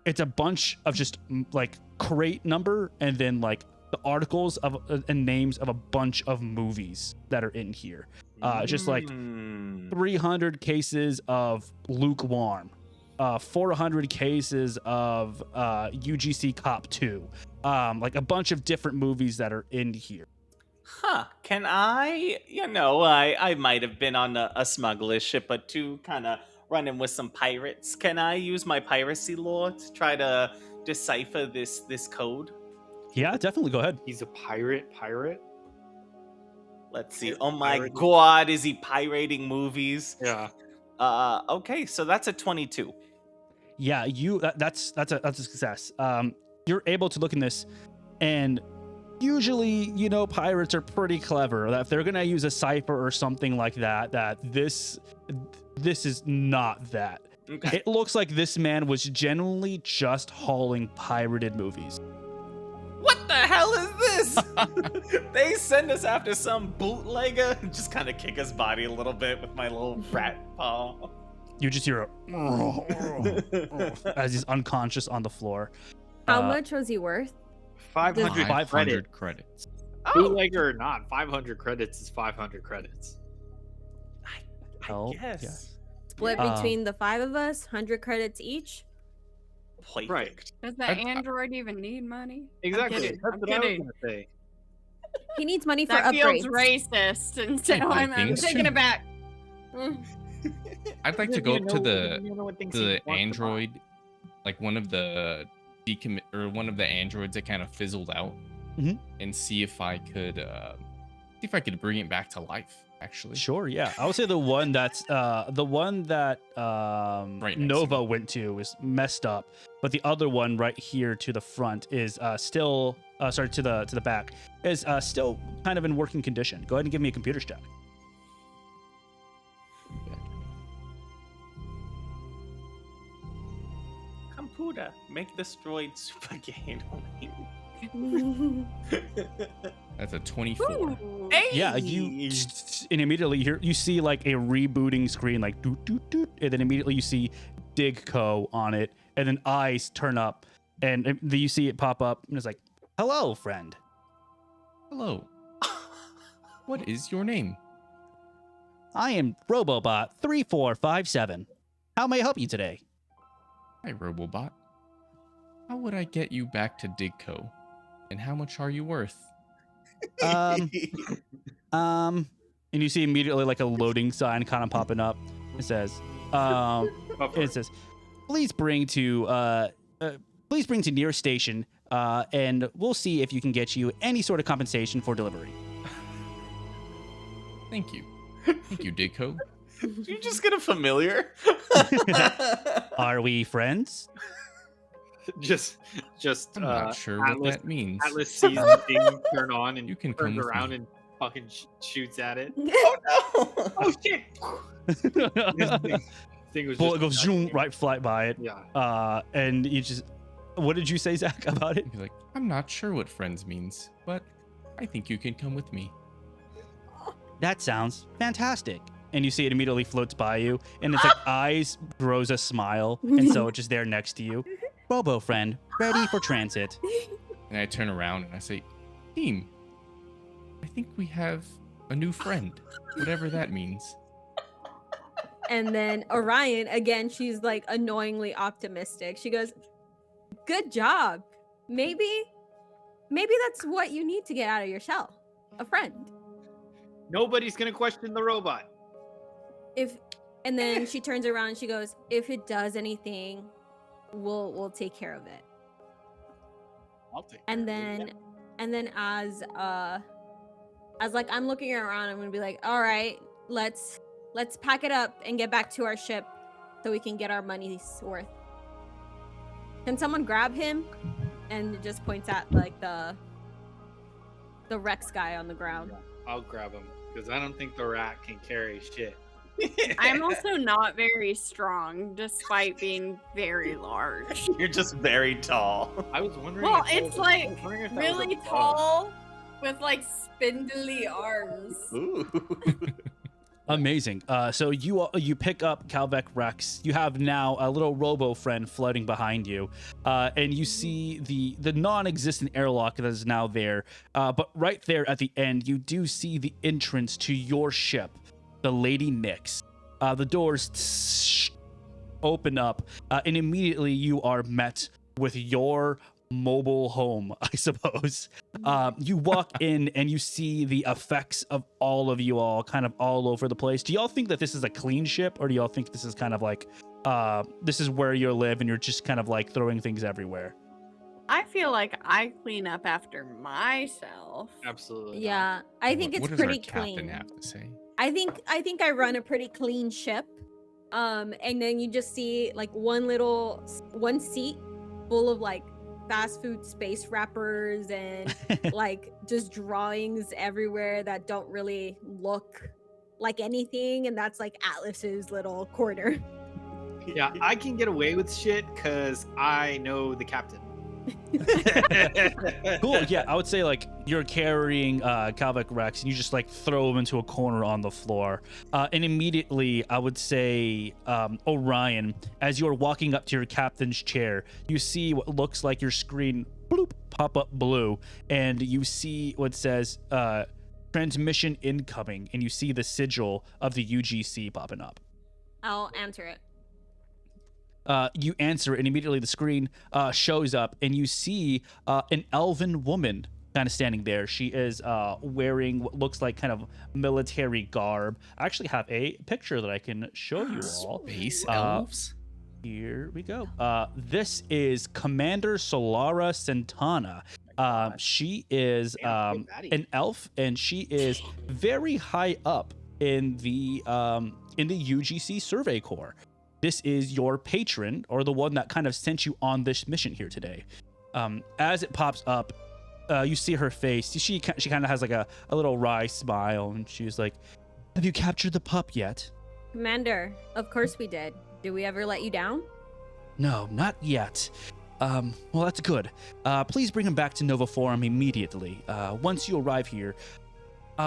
it's a bunch of just like crate number and then like the articles of and names of a bunch of movies that are in here. Just like 300 cases of Lukewarm, 400 cases of UGC Cop 2, like a bunch of different movies that are in here. Huh. Can I might have been on a smuggler's ship, but to kind of run in with some pirates, can I use my piracy lore to try to decipher this code? Yeah, definitely. Go ahead. He's a pirate. Let's see. He's Oh my pirating. god, is he pirating movies? Yeah. Okay, so that's a 22. Yeah, that's a success. You're able to look in this, and usually, pirates are pretty clever. That if they're gonna use a cipher or something like that, this is not that. Okay. It looks like this man was genuinely just hauling pirated movies. What the hell is this? They send us after some bootlegger. Just kind of kick his body a little bit with my little rat paw. You just hear as he's unconscious on the floor. How much was he worth? 500 credits. 500 credits. Bootlegger or not, 500 credits is 500 credits. I Hell, guess. yes. Split Yeah. between the 5 of us, 100 credits each. Perfect. Does the android even need money? Exactly. kidding, That's I'm what I was kidding. gonna say. He needs money for That feels upgrades. racist, and so I I'm think taking so. it back. Mm. I'd like to You go up to know- the you know what things the he wants to buy. android, like one of the one of the androids that kind of fizzled out, and see if I could bring it back to life. Actually, Sure, yeah. I would say the one that next to Nova me. went to is messed up, but the other one right here to the front is still sorry, to the back is still kind of in working condition. Go ahead and give me a computer check. Computer, make this droid super game. That's a 24. Ooh. Yeah, you and immediately you see like a rebooting screen, like doot doot doot, and then immediately you see Digco on it, and then eyes turn up, and then you see it pop up, and it's like, "Hello, friend." Hello. What is your name? I am Robobot 3457. How may I help you today? Hi, Robobot. How would I get you back to Digco? And how much are you worth? And you see immediately like a loading sign kind of popping up. It says, please bring to nearest station, and we'll see if you can get you any sort of compensation for delivery. Thank you. Thank you, Digco. You just get a familiar. Are we friends? just I'm not sure what Atlas, that means. Atlas sees the thing turn on and You can turns come with around me. and fucking shoots at it. Oh no! Oh shit! This thing was Bullet just goes zoom, right fly by it. Yeah. And you just, what did you say, Zach, about it? He's like, I'm not sure what friends means, but I think you can come with me. That sounds fantastic. And you see it immediately floats by you, and it's like eyes grows a smile, and so it's just there next to you. Robo friend, ready for transit. And I turn around and I say, Team, I think we have a new friend, whatever that means. And then Orion, again, she's like annoyingly optimistic. She goes, "Good job. Maybe that's what you need to get out of your shell. A friend." Nobody's gonna question the robot. And then she turns around and she goes, "If it does anything, we'll take care of it." I'll take. And then as like I'm looking around, I'm gonna be like, "All right, let's pack it up and get back to our ship so we can get our money's worth." Can someone grab him? And it just points at like the Rex guy on the ground. I'll grab him because I don't think the rat can carry shit. I'm also not very strong, despite being very large. You're just very tall. I was wondering. Well, if that it's was like I was wondering if that was really a bug. tall with like spindly arms. Ooh. Amazing. So you pick up Calvec Rex. You have now a little robo friend floating behind you, and you see the non-existent airlock that is now there. But right there at the end, you do see the entrance to your ship, the Lady Nyx. The doors open up, and immediately you are met with your mobile home, I suppose. You walk in and you see the effects of all of you all kind of all over the place. Do y'all think that this is a clean ship, or do y'all think this is kind of like this is where you live and you're just kind of like throwing things everywhere? I feel like I clean up after myself. Absolutely. Yeah, I think What it's does pretty our captain clean. have to say? I think I run a pretty clean ship. And then you just see like one seat full of like fast food space wrappers and like just drawings everywhere that don't really look like anything, and that's like Atlas's little corner. Yeah, I can get away with shit because I know the captain. Cool. Yeah, I would say like you're carrying Calvec Rex and you just like throw him into a corner on the floor. And immediately I would say, Orion, as you're walking up to your captain's chair, you see what looks like your screen bloop pop up blue, and you see what says transmission incoming, and you see the sigil of the UGC popping up. I'll answer it. You answer, and immediately the screen shows up, and you see an elven woman kind of standing there. She is wearing what looks like kind of military garb. I actually have a picture that I can show you all. Space elves? Here we go. This is Commander Solara Santana. She is Damn, big baddie. an elf, and she is very high up in the UGC Survey Corps. This is your patron, or the one that kind of sent you on this mission here today. As it pops up, you see her face. She kind of has like a little wry smile, and she's like, "Have you captured the pup yet?" Commander, of course we did. Did we ever let you down? No, not yet. Well, that's good. Please bring him back to Nova Forum immediately. Once you arrive here,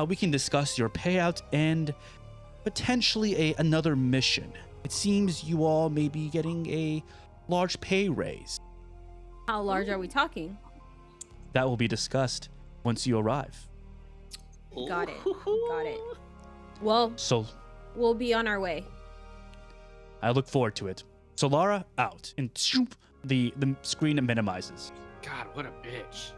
we can discuss your payout and potentially another mission. It seems you all may be getting a large pay raise. How large are we talking? That will be discussed once you arrive. Got it. Got it. Well, So we'll be on our way. I look forward to it. Solara out, and shoop, the screen minimizes. God, what a bitch.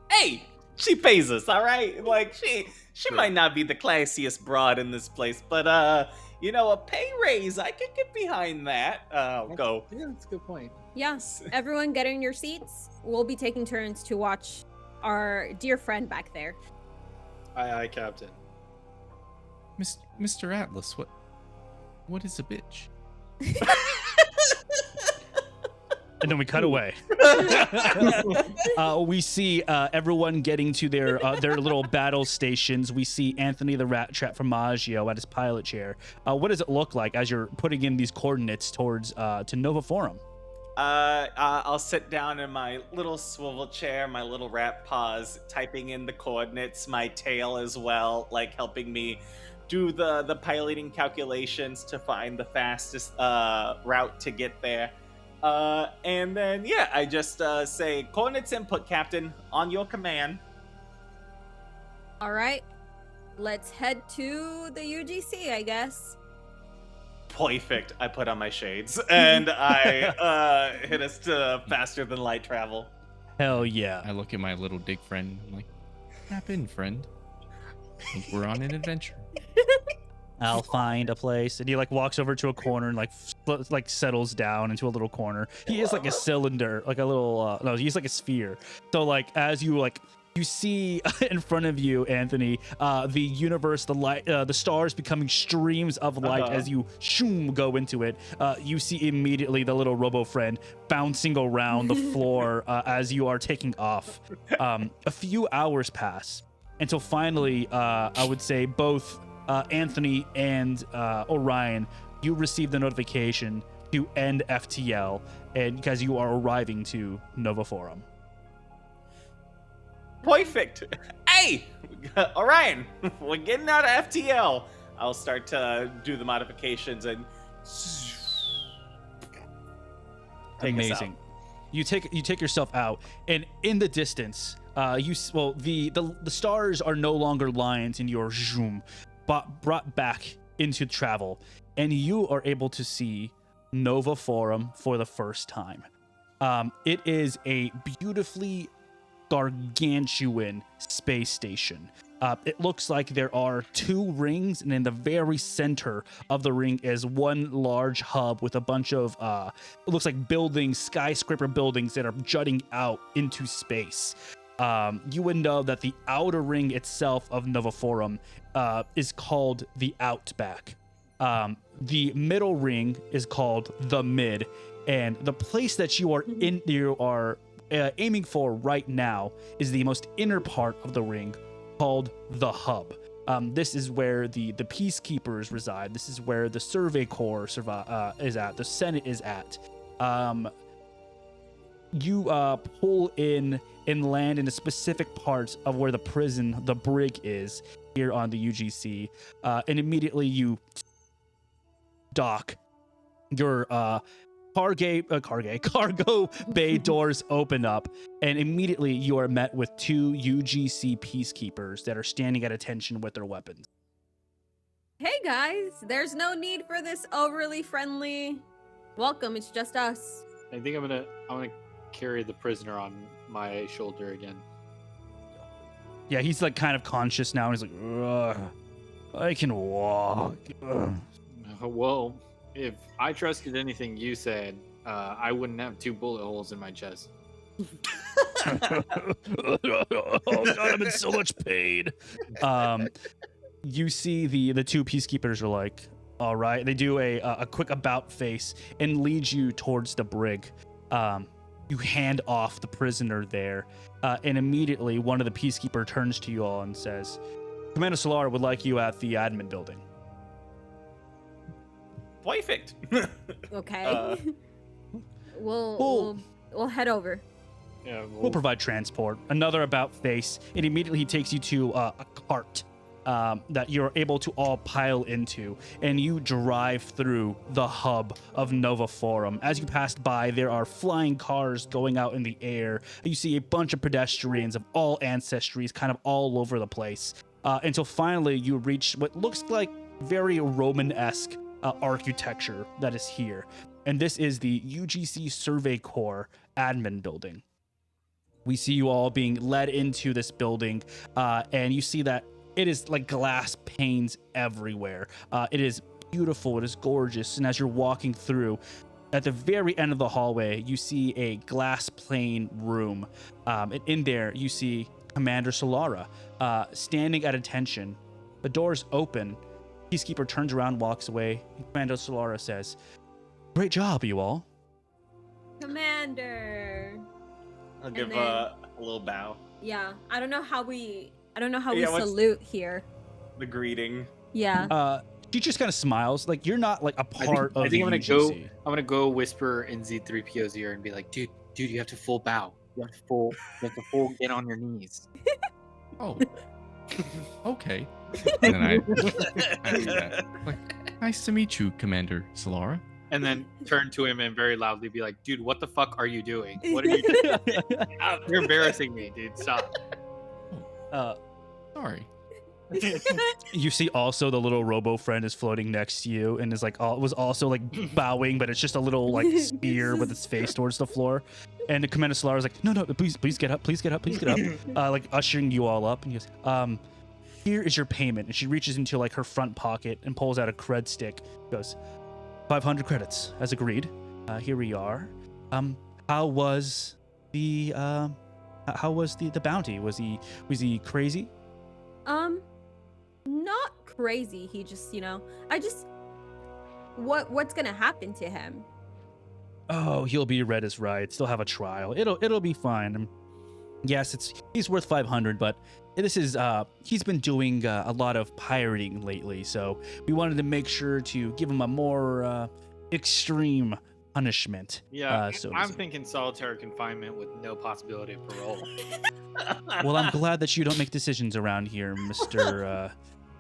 Hey, she pays us, all right? Like she might not be the classiest broad in this place, but a pay raise, I could get behind that. Go. Yeah, that's a good point. Yes. Everyone get in your seats. We'll be taking turns to watch our dear friend back there. Aye, Captain. Mr. Atlas, what is a bitch? And then we cut away. We see everyone getting to their little battle stations. We see Anthony the Rat Trap from Maggio at his pilot chair. What does it look like as you're putting in these coordinates towards to Nova Forum? I'll sit down in my little swivel chair, my little rat paws, typing in the coordinates, my tail as well, like helping me do the piloting calculations to find the fastest route to get there. And then, yeah, I just say, coordinates input, Captain, on your command. All right. Let's head to the UGC, I guess. Perfect. I put on my shades, and I hit us to faster than light travel. Hell yeah. I look at my little dick friend. I'm like, tap in, friend. I think we're on an adventure. I'll find a place. And he like walks over to a corner and like settles down into a little corner. He is like a cylinder, like a little no, he's like a sphere. So like as you see in front of you, Anthony, the universe, the light, the stars becoming streams of light as you shoom go into it. You see immediately the little robo friend bouncing around the floor as you are taking off. A few hours pass until finally, I would say both Anthony and Orion, you receive the notification to end FTL, and because you are arriving to Nova Forum. Perfect. Hey, Orion, we're getting out of FTL. I'll start to do the modifications and take us out. Amazing. You take yourself out, and in the distance, the stars are no longer lines in your zoom, but brought back into travel, and you are able to see Nova Forum for the first time. It is a beautifully gargantuan space station. It looks like there are two rings, and in the very center of the ring is one large hub with a bunch of it looks like buildings, skyscraper buildings that are jutting out into space. You would know that the outer ring itself of Nova Forum is called the Outback. The middle ring is called the Mid, and the place that you are aiming for right now is the most inner part of the ring, called the Hub. This is where the peacekeepers reside. This is where the Survey Corps is at. The Senate is at. You pull in and land in a specific part of where the prison, the brig, is here on the UGC, and immediately you dock. Your cargo bay doors open up, and immediately you are met with two UGC peacekeepers that are standing at attention with their weapons. Hey guys, there's no need for this overly friendly welcome. It's just us. I think I'm gonna carry the prisoner on my shoulder again. Yeah, he's like kind of conscious now. And he's like, "Ugh, I can walk." Ugh." Well, if I trusted anything you said, I wouldn't have 2 bullet holes in my chest. Oh God, I'm in so much pain. You see the 2 peacekeepers are like, all right. They do a quick about face and lead you towards the brig. You hand off the prisoner there, and immediately one of the peacekeeper turns to you all and says, "Commander Solar would like you at the admin building." Perfect. Okay. We'll head over. Yeah, We'll provide transport. Another about face, and immediately he takes you to a cart that you're able to all pile into, and you drive through the hub of Nova Forum. As you pass by, there are flying cars going out in the air. You see a bunch of pedestrians of all ancestries kind of all over the place, until finally you reach what looks like very Roman-esque architecture that is here. And this is the UGC Survey Corps admin building. We see you all being led into this building, and you see that it is like glass panes everywhere. It is beautiful. It is gorgeous. And as you're walking through, at the very end of the hallway, you see a glass pane room. And in there, you see Commander Solara standing at attention. The door's open. Peacekeeper turns around, walks away. Commander Solara says, "Great job, you all." Commander. I'll give then- a little bow. Yeah, I don't know how we Yeah, what's- salute here. The greeting. Yeah. She just kind of smiles, like you're not like a part of I think the I'm UGC. gonna go whisper in Z3PO's ear and be like, dude, you have to full bow. You have to full get on your knees. Oh, okay. And then I do that. Like, nice to meet you, Commander Solara. And then turn to him and very loudly be like, dude, what the fuck are you doing? What are you doing? You're embarrassing me, dude. Stop. Sorry. You see also the little robo friend is floating next to you and is like was also like bowing, but it's just a little like spear with its face towards the floor. And the Commander Solar is like, no, please get up, please get up, please get up. Like ushering you all up, and he goes, here is your payment. And she reaches into like her front pocket and pulls out a cred stick. Goes, 500 credits as agreed. Here we are. How was the bounty? Was he crazy? Not crazy. He just, what's gonna happen to him? Oh, he'll be read as rights. They'll have a trial. It'll be fine. Yes, he's worth 500, but this is he's been doing a lot of pirating lately, so we wanted to make sure to give him a more extreme punishment. Yeah, so to I'm speak. thinking solitary confinement with no possibility of parole. Well, I'm glad that you don't make decisions around here, Mr.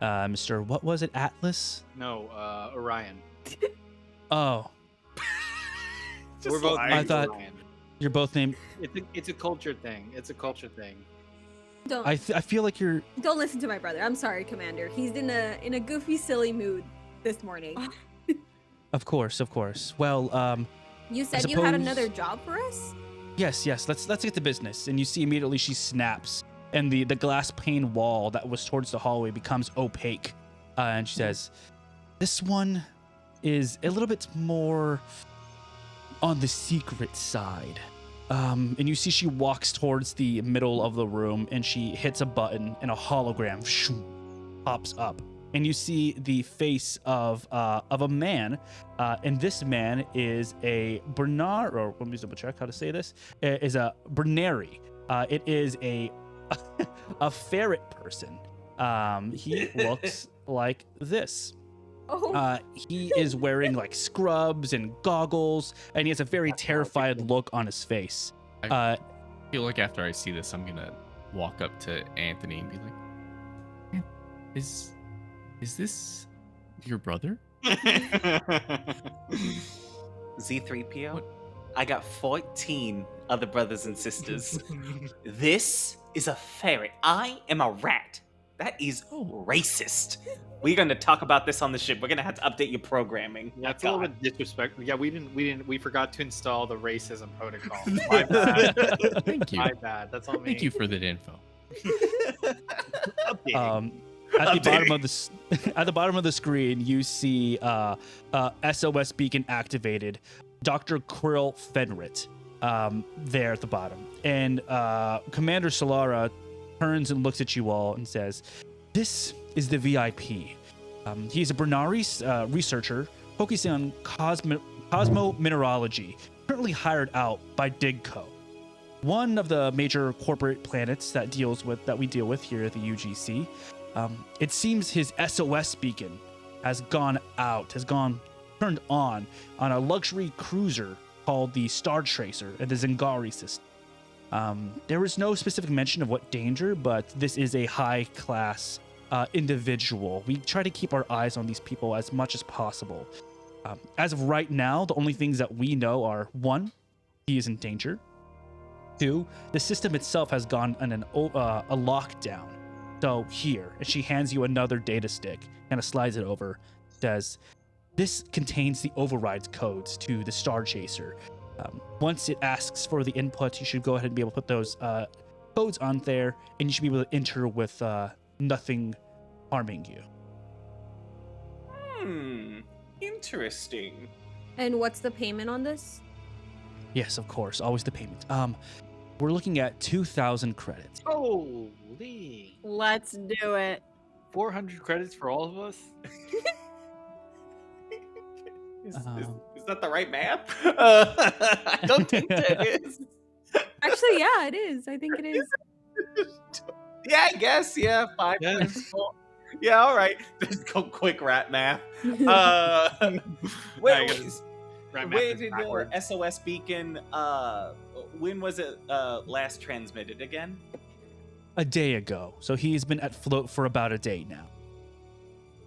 Mr. What was it, Atlas? No, Orion. Oh, We're both lying. I named thought- Orion. you're both named. It's a culture thing. It's a culture thing. Don't I feel like you're. don't listen to my brother. I'm sorry, Commander. He's in a goofy, silly mood this morning. Of course. Well, You said you had suppose- another job for us? yes. Let's get to business. And you see immediately she snaps, and the glass pane wall that was towards the hallway becomes opaque, and she says, "This one is a little bit more on the secret side." And you see she walks towards the middle of the room, and she hits a button, and a hologram pops up. And you see the face of a man, and this man is a Bernard, or let me double check how to say this, is a Bernari. It is a ferret person. He looks like this. Oh, He is wearing like scrubs and goggles, and he has a very terrified look on his face. I feel like after I see this, I'm gonna walk up to Anthony and be like, "Man, is this your brother?" Z3PO? What? I got 14 other brothers and sisters. This is a ferret. I am a rat. That is Oh. racist. We're going to talk about this on the ship. We're going to have to update your programming. Yeah, My it's a little God. bit disrespectful. Yeah, we forgot to install the racism protocol. My bad. Thank you. My bad. That's on me. Thank you for that info. Updating. At the bottom of at the bottom of the screen, you see SOS beacon activated. Dr. Krill Fenrit there at the bottom, and Commander Solara turns and looks at you all and says, "This is the VIP. He's a Bernari researcher focusing on cosmomineralogy, currently hired out by Digco, one of the major corporate planets that we deal with here at the UGC. It seems his SOS beacon has turned on a luxury cruiser called the Star Tracer and the Zingari system. There is no specific mention of what danger, but this is a high-class individual. We try to keep our eyes on these people as much as possible. As of right now, the only things that we know are, 1, he is in danger. 2, the system itself has gone on a lockdown. So here," and she hands you another data stick, kind of slides it over, says, "This contains the override codes to the Star Chaser. Once it asks for the input, you should go ahead and be able to put those codes on there, and you should be able to enter with nothing harming you." Interesting. And what's the payment on this? Yes, of course, always the payment. We're looking at 2,000 credits. Holy. Let's do it. 400 credits for all of us? Is that the right math? I don't think that is. Actually, yeah, it is. I think it is. Yeah, I guess. Yeah, 5 Yeah. times 4. Yeah, all right. Just go quick rat math. Wait, Right math where is did your backwards. SOS beacon? When was it last transmitted again? A day ago. So he's been at float for about a day now.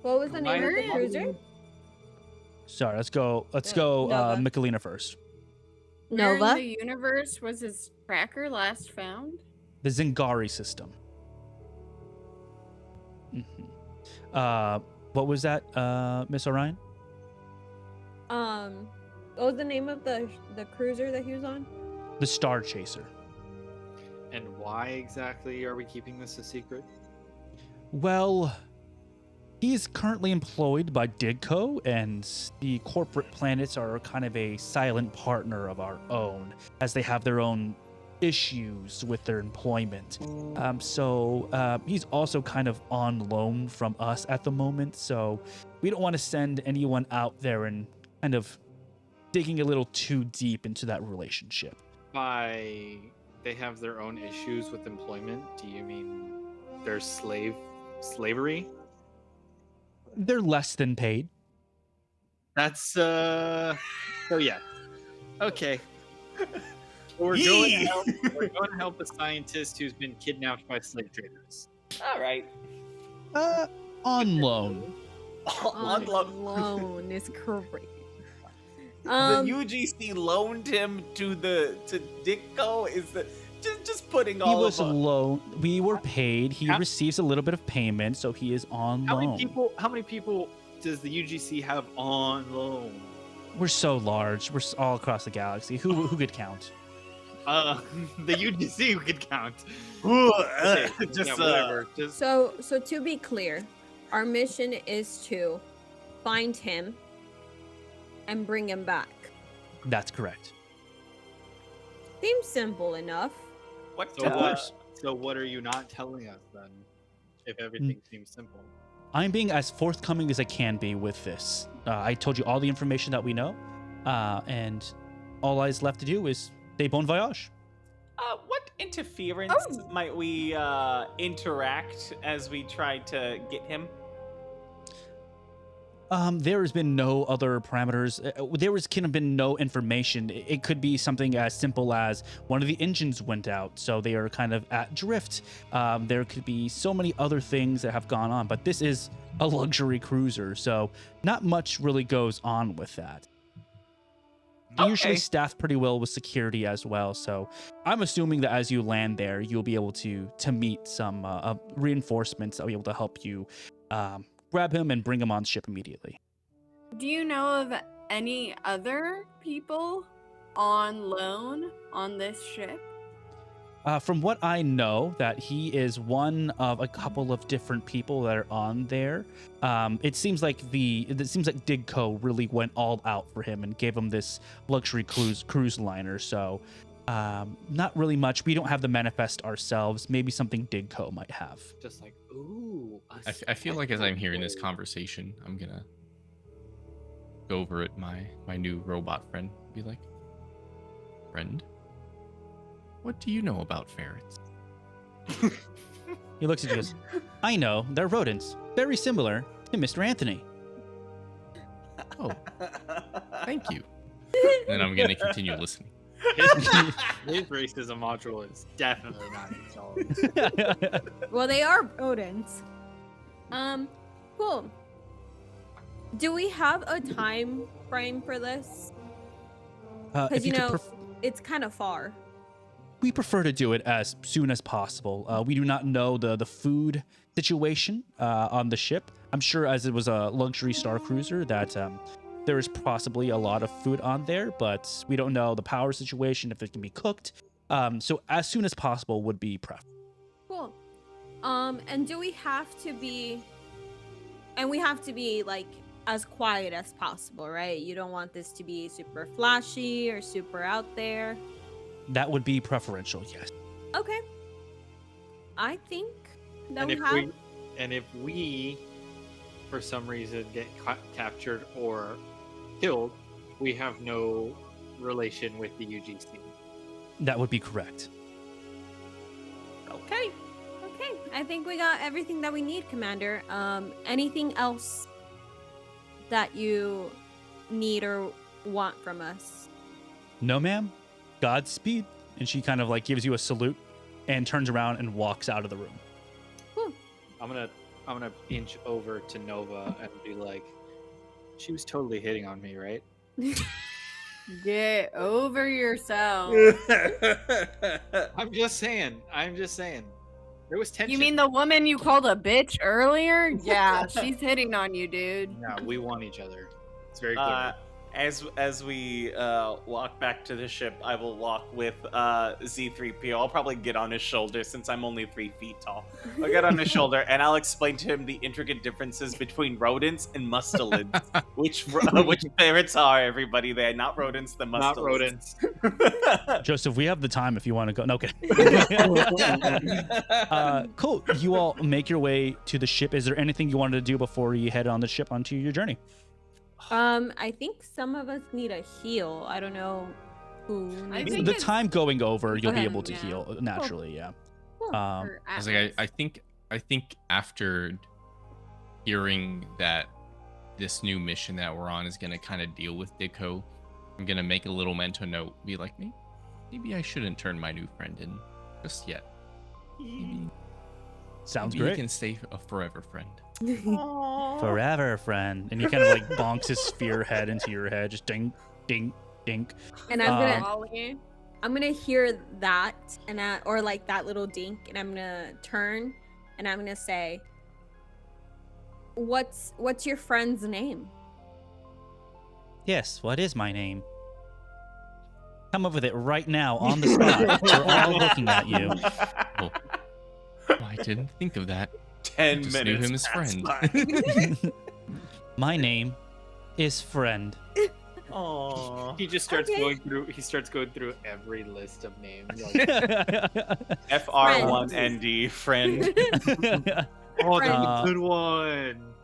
What was the name of the Remind- cruiser? Sorry, let's go Nova. Michelina first. Where in Nova? the universe was his tracker last found? The Zingari system. What was that, Miss Orion? What was the name of the cruiser that he was on? The Star Chaser. And why exactly are we keeping this a secret? Well, he's currently employed by Digco, and the corporate planets are kind of a silent partner of our own, as they have their own issues with their employment. So he's also kind of on loan from us at the moment, so we don't want to send anyone out there and kind of digging a little too deep into that relationship. By they have their own issues with employment, do you mean there's slavery? They're less than paid. That's so yeah. Okay. We're going to help a scientist who's been kidnapped by slave traders. All right. On loan. On loan. Loan is great. The UGC loaned him to Ditko. Is the just putting He all was of loan. We were paid. He How- receives a little bit of payment, so he is on How loan. many people does the UGC have on loan? We're so large. We're all across the galaxy. Who could count? The UGC we could count. Okay, Yeah, whatever. Just So to be clear, our mission is to find him and bring him back. That's correct. Seems simple enough. what? so what are you not telling us then? If everything seems simple. I'm being as forthcoming as I can be with this. I told you all the information that we know, and all is left to do is say bon voyage. What interference might we interact as we try to get him? There has been no other parameters. There could have been no information. It could be something as simple as one of the engines went out, so they are kind of at drift. There could be so many other things that have gone on, but this is a luxury cruiser, so not much really goes on with that. They're usually Okay. staffed pretty well with security as well, so I'm assuming that as you land there, you'll be able to meet some reinforcements that will be able to help you grab him and bring him on ship immediately. Do you know of any other people on loan on this ship? From what I know, that he is one of a couple of different people that are on there. It seems like Digco really went all out for him and gave him this luxury cruise liner. So, not really much. We don't have the manifest ourselves. Maybe something Digco might have. Just like, ooh. I feel like as I'm hearing this conversation, I'm gonna go over at my new robot friend, be like, friend, what do you know about ferrets? He looks at you and goes, I know, they're rodents. Very similar to Mr. Anthony. Oh, thank you. And I'm gonna continue listening. His racism module is definitely not intelligent. Well, they are rodents. Cool. Do we have a time frame for this? If Because you could it's kind of far. we prefer to do it as soon as possible. We do not know the food situation on the ship. I'm sure as it was a luxury star cruiser that there is possibly a lot of food on there, but we don't know the power situation, if it can be cooked. So as soon as possible would be preferable. Cool. And do we have to be... And we have to be, like, as quiet as possible, right? You don't want this to be super flashy or super out there. That would be preferential, yes. Okay. I think that And if we, for some reason, get captured or killed, we have no relation with the UGC. That would be correct. Okay. Okay. I think we got everything that we need, Commander. Anything else that you need or want from us? No, ma'am. Godspeed. And she kind of like gives you a salute and turns around and walks out of the room. Cool. I'm gonna inch over to Nova and be like, she was totally hitting on me, right? Get over yourself. I'm just saying. There was tension. You mean the woman you called a bitch earlier? Yeah, she's hitting on you, dude. Yeah, we want each other. It's very clear. As we walk back to the ship, I will walk with Z3PO. I'll probably get on his shoulder since I'm only 3 feet tall. I'll get on his shoulder and I'll explain to him the intricate differences between rodents and mustelids. which ferrets are, everybody there? Not rodents, the mustelids. Not rodents. Joseph, we have the time if you want to go. No, kidding. Cool. You all make your way to the ship. Is there anything you wanted to do before you head on the ship onto your journey? I think some of us need a heal. I don't know who. I needs think The it. time going over, you'll be Okay, able to yeah. heal naturally. Yeah. Cool. Or I was like, I think after hearing that this new mission that we're on is gonna kind of deal with Digco, I'm gonna make a little mental note, be like, maybe I shouldn't turn my new friend in just yet. Sounds Maybe great. he can stay a forever friend. Forever, friend. And he kind of like bonks his spear head into your head, just ding, ding, ding. And Ollie. I'm gonna hear that or like that little dink, and I'm gonna turn and I'm gonna say, "What's your friend's name?" Yes, what is my name? Come up with it right now on the spot. We're all looking at you. Oh, I didn't think of that. 10 Just minutes. knew him as pass friend. by. My name is Friend. Aw. He just starts Okay. going through. He starts going through every list of names. Like, FR1ND, friend. oh, that's Uh, a good one.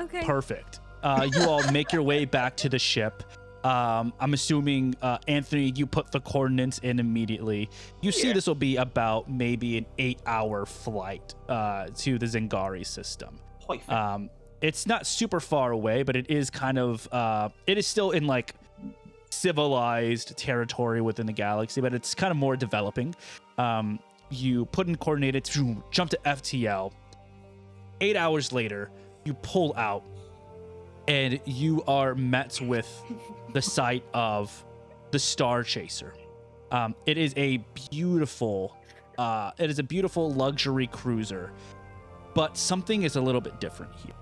Okay. Perfect. You all make your way back to the ship. I'm assuming, Anthony, you put the coordinates in immediately. You see Yeah. this will be about maybe an 8-hour flight to the Zingari system. Perfect. It's not super far away, but it is kind of, it is still in like civilized territory within the galaxy, but it's kind of more developing. You put in coordinated, jump to FTL. 8 hours later, you pull out, and you are met with the sight of the Star Chaser. It is a beautiful luxury cruiser. But something is a little bit different here.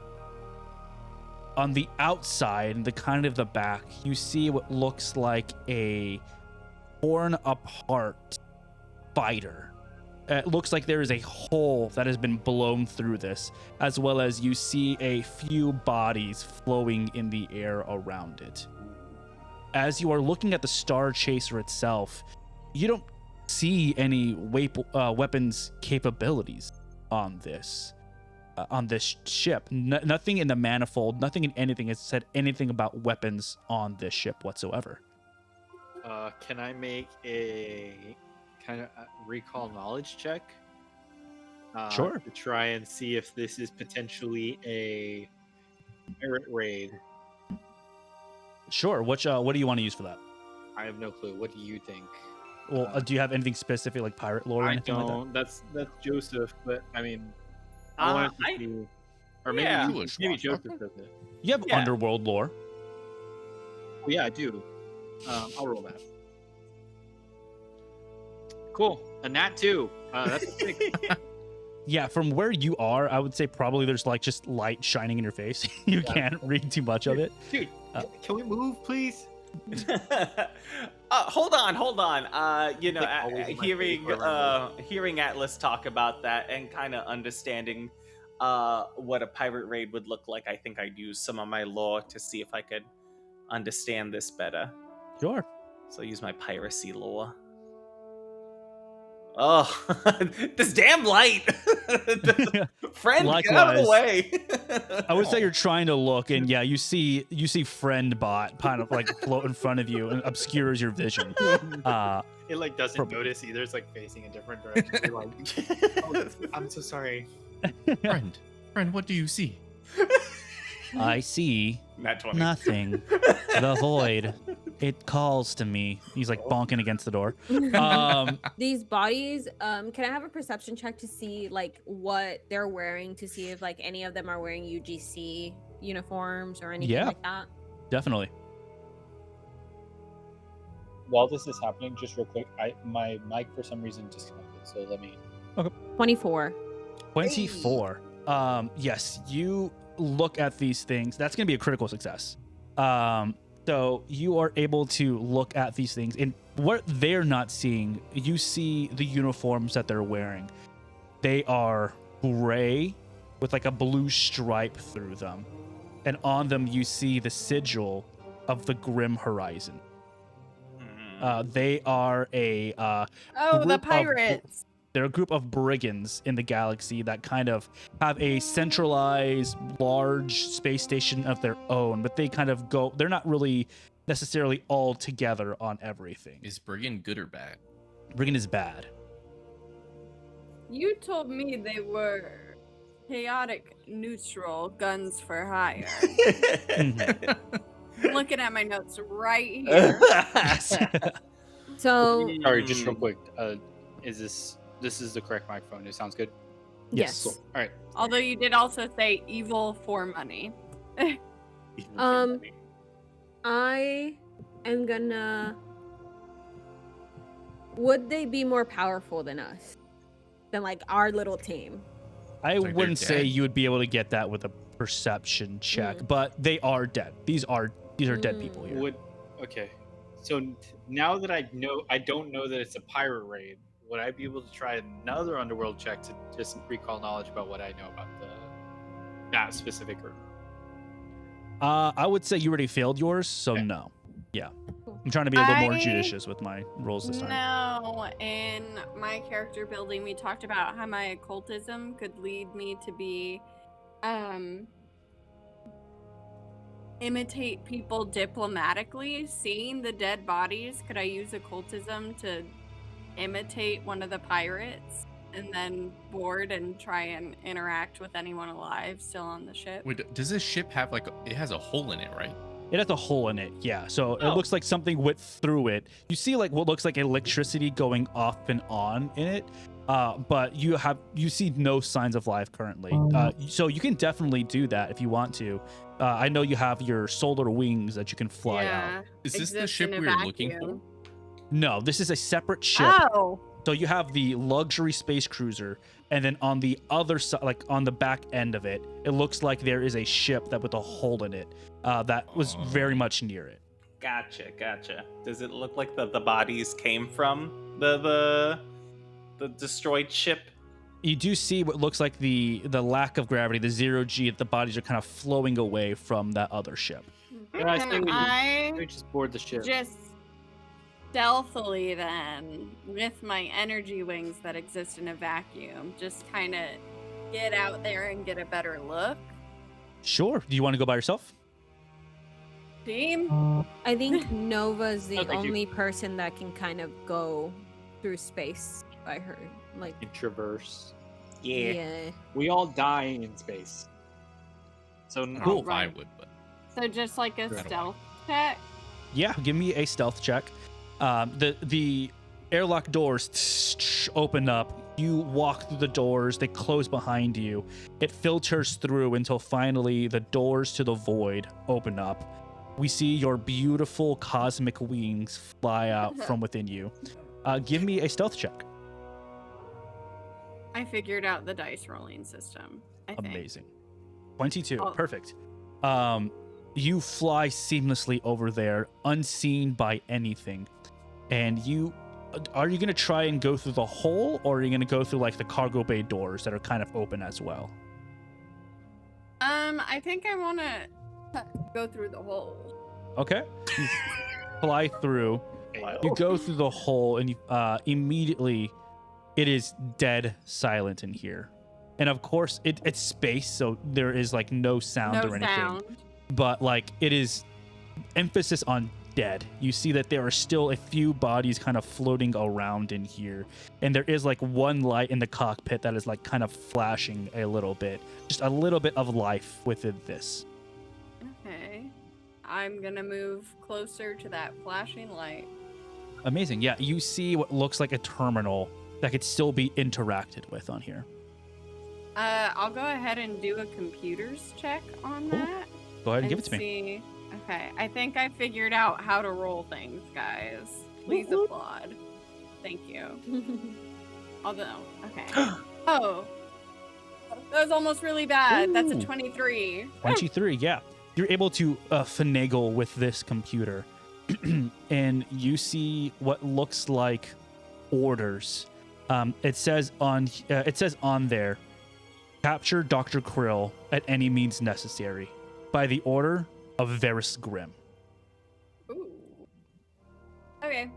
On the outside, the kind of the back, you see what looks like a torn apart fighter. It looks like there is a hole that has been blown through this, as well as you see a few bodies flowing in the air around it. As you are looking at the Star Chaser itself, you don't see any weapons capabilities on this ship. Nothing in the manifold, nothing in anything has said anything about weapons on this ship whatsoever. Can I make a kind of recall knowledge check? Sure. To try and see if this is potentially a pirate raid. Sure. What do you want to use for that? I have no clue. What do you think? Well, do you have anything specific like pirate lore or I anything don't. like that? That's Joseph, but I mean, I wanted to see, or maybe yeah. maybe Joseph does it. You have underworld lore. Oh, yeah, I do. I'll roll that. Cool. A nat 2. That's a 6. Yeah, from where you are, I would say probably there's like just light shining in your face. You can't read too much of it. Dude, can we move, please? Hold on. You know, Like always in my hearing favor. hearing Atlas talk about that and kind of understanding what a pirate raid would look like, I think I'd use some of my lore to see if I could understand this better. Sure. So I'll use my piracy lore. Oh, this damn light! Friend, get out of the Likewise. way! I would say you're trying to look, and yeah, you see friend bot kind of like float in front of you and obscures your vision. It like doesn't notice either. It's like facing a different direction. You're like, oh, I'm so sorry. Friend, what do you see? I see Nat 20. nothing. The void. It calls to me. He's like bonking against the door. These bodies, can I have a perception check to see like what they're wearing, to see if like any of them are wearing UGC uniforms or anything like that? Definitely. While this is happening, just real quick, my mic for some reason disconnected, so let me. 24. 24. Yes, you look at these things. That's going to be a critical success. So you are able to look at these things, and what they're not seeing, you see the uniforms that they're wearing. They are gray with like a blue stripe through them, and on them you see the sigil of the Grim Horizon. They are a the pirates. they're a group of brigands in the galaxy that kind of have a centralized large space station of their own, but they're not really necessarily all together on everything. Is Brigand good or bad? Brigand is bad. You told me they were chaotic neutral guns for hire. I'm looking at my notes right here. So Sorry, just real quick. This is the correct microphone? It sounds good. yes. Cool. All right. Although you did also say evil for money. I am gonna. Would they be more powerful than us? Than like our little team? I Like they're wouldn't say dead. you would be able to get that with a perception check, but they are dead. These are dead people here. Okay. So now that I don't know that it's a pirate raid, would I be able to try another underworld check to just recall knowledge about what I know about that specific group? I would say you already failed yours, so Okay. no. Yeah. Cool. I'm trying to be a little more I- judicious with my rolls this time. No, in my character building, we talked about how my occultism could lead me to be, imitate people diplomatically. Seeing the dead bodies, could I use occultism to imitate one of the pirates and then board and try and interact with anyone alive still on the ship? Wait, does this ship have it has a hole in it, right? It has a hole in it, yeah. So it Oh. looks like something went through it. You see like what looks like electricity going off and on in it, but you see no signs of life currently. So you can definitely do that if you want to. I know you have your solar wings that you can fly out. Is this the exists ship in a we were looking for? vacuum. No, this is a separate ship. Oh, So So you have the luxury space cruiser, and then on the other side, like on the back end of it, it looks like there is a ship that with a hole in it that was very much near it. Gotcha. Does it look like the bodies came from the destroyed ship? You do see what looks like the lack of gravity, the 0G, the bodies are kind of flowing away from that other ship. And I Can say I we just board the ship. just stealthily then, with my energy wings that exist in a vacuum, just kind of get out there and get a better look? Sure. Do you want to go by yourself? Team? I think Nova's the No, thank you. only person that can kind of go through space by her. Like, And traverse. yeah. We all die in space. So I don't know Cool. if I would, but So just like a Right away. stealth check? Yeah, give me a stealth check. The airlock doors open up. You walk through the doors. They close behind you. It filters through until finally the doors to the void open up. We see your beautiful cosmic wings fly out from within you. Give me a stealth check. I figured out the dice rolling system. I think. Amazing. 22. Oh. Perfect. You fly seamlessly over there, unseen by anything. And are you going to try and go through the hole, or are you going to go through like the cargo bay doors that are kind of open as well? I think I want to go through the hole. Okay. You fly through. You go through the hole, and you immediately it is dead silent in here. And of course, it's space, so there is like no sound No or anything. sound. But like it is emphasis on dead. You see that there are still a few bodies kind of floating around in here, and there is like one light in the cockpit that is like kind of flashing a little bit, just a little bit of life within this. Okay. I'm gonna move closer to that flashing light. Amazing. Yeah, you see what looks like a terminal that could still be interacted with on here. I'll go ahead and do a computers check on Cool. that. Go ahead and give it to me. See. Okay, I think I figured out how to roll things, guys. Please Woot woot. applaud. Thank you. Although, okay. Oh, that was almost really bad. That's a Ooh. 23. 23, yeah. You're able to finagle with this computer, and you see what looks like orders. It says on there, capture Dr. Krill at any means necessary, by the order of Varys Grimm. Ooh. Okay.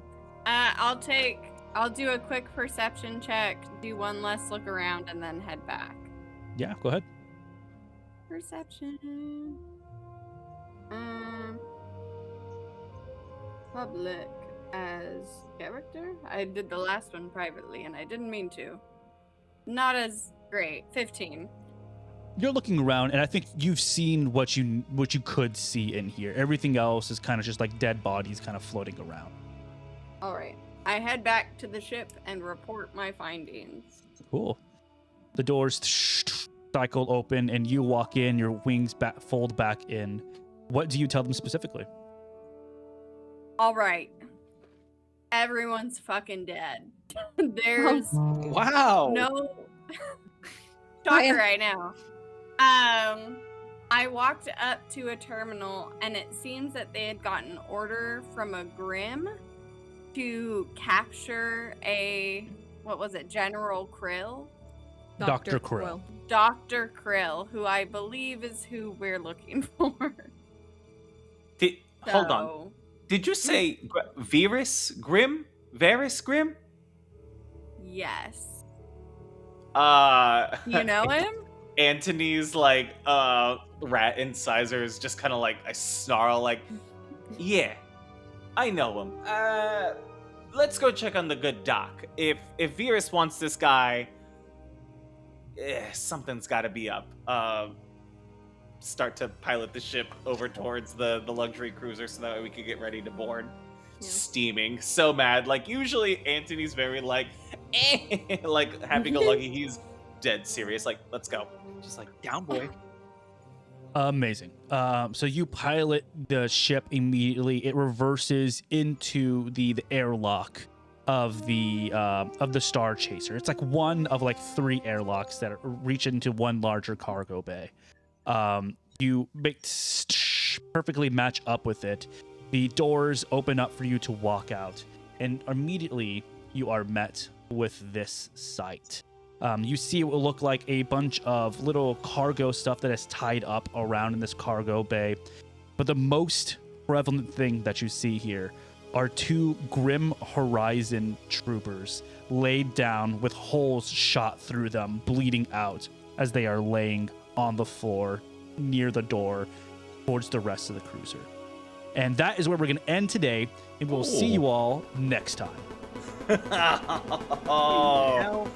I'll do a quick perception check, do one less look around, and then head back. Yeah, go ahead. Perception. Public as character? I did the last one privately, and I didn't mean to. Not as great. 15. You're looking around, and I think you've seen what you could see in here. Everything else is kind of just like dead bodies kind of floating around. All right. I head back to the ship and report my findings. Cool. The doors cycle open, and you walk in. Your wings fold back in. What do you tell them specifically? All right. Everyone's fucking dead. There's Wow. no shocker right now. I walked up to a terminal, and it seems that they had gotten an order from a Grimm to capture General Krill? Dr. Krill. Dr. Krill, who I believe is who we're looking for. Hold on. Did you say Varys Grimm? Varys Grimm? Yes. You know him? Antony's like rat incisors just kind of like I snarl like, yeah, I know him. Let's go check on the good doc. If Varys wants this guy, something's got to be up. Start to pilot the ship over towards the luxury cruiser so that way we could get ready to board. Yeah. Steaming, so mad. Like usually Antony's very like, like happy-go-lucky. He's dead serious. Like, let's go. Just like down boy. Amazing. So you pilot the ship immediately. It reverses into the airlock, of the Star Chaser. It's like one of like 3 airlocks that reach into one larger cargo bay. You perfectly match up with it. The doors open up for you to walk out, and immediately you are met with this sight. You see it will look like a bunch of little cargo stuff that is tied up around in this cargo bay. But the most prevalent thing that you see here are 2 Grim Horizon troopers laid down with holes shot through them, bleeding out as they are laying on the floor near the door towards the rest of the cruiser. And that is where we're going to end today, and we'll see you all next time. Oh.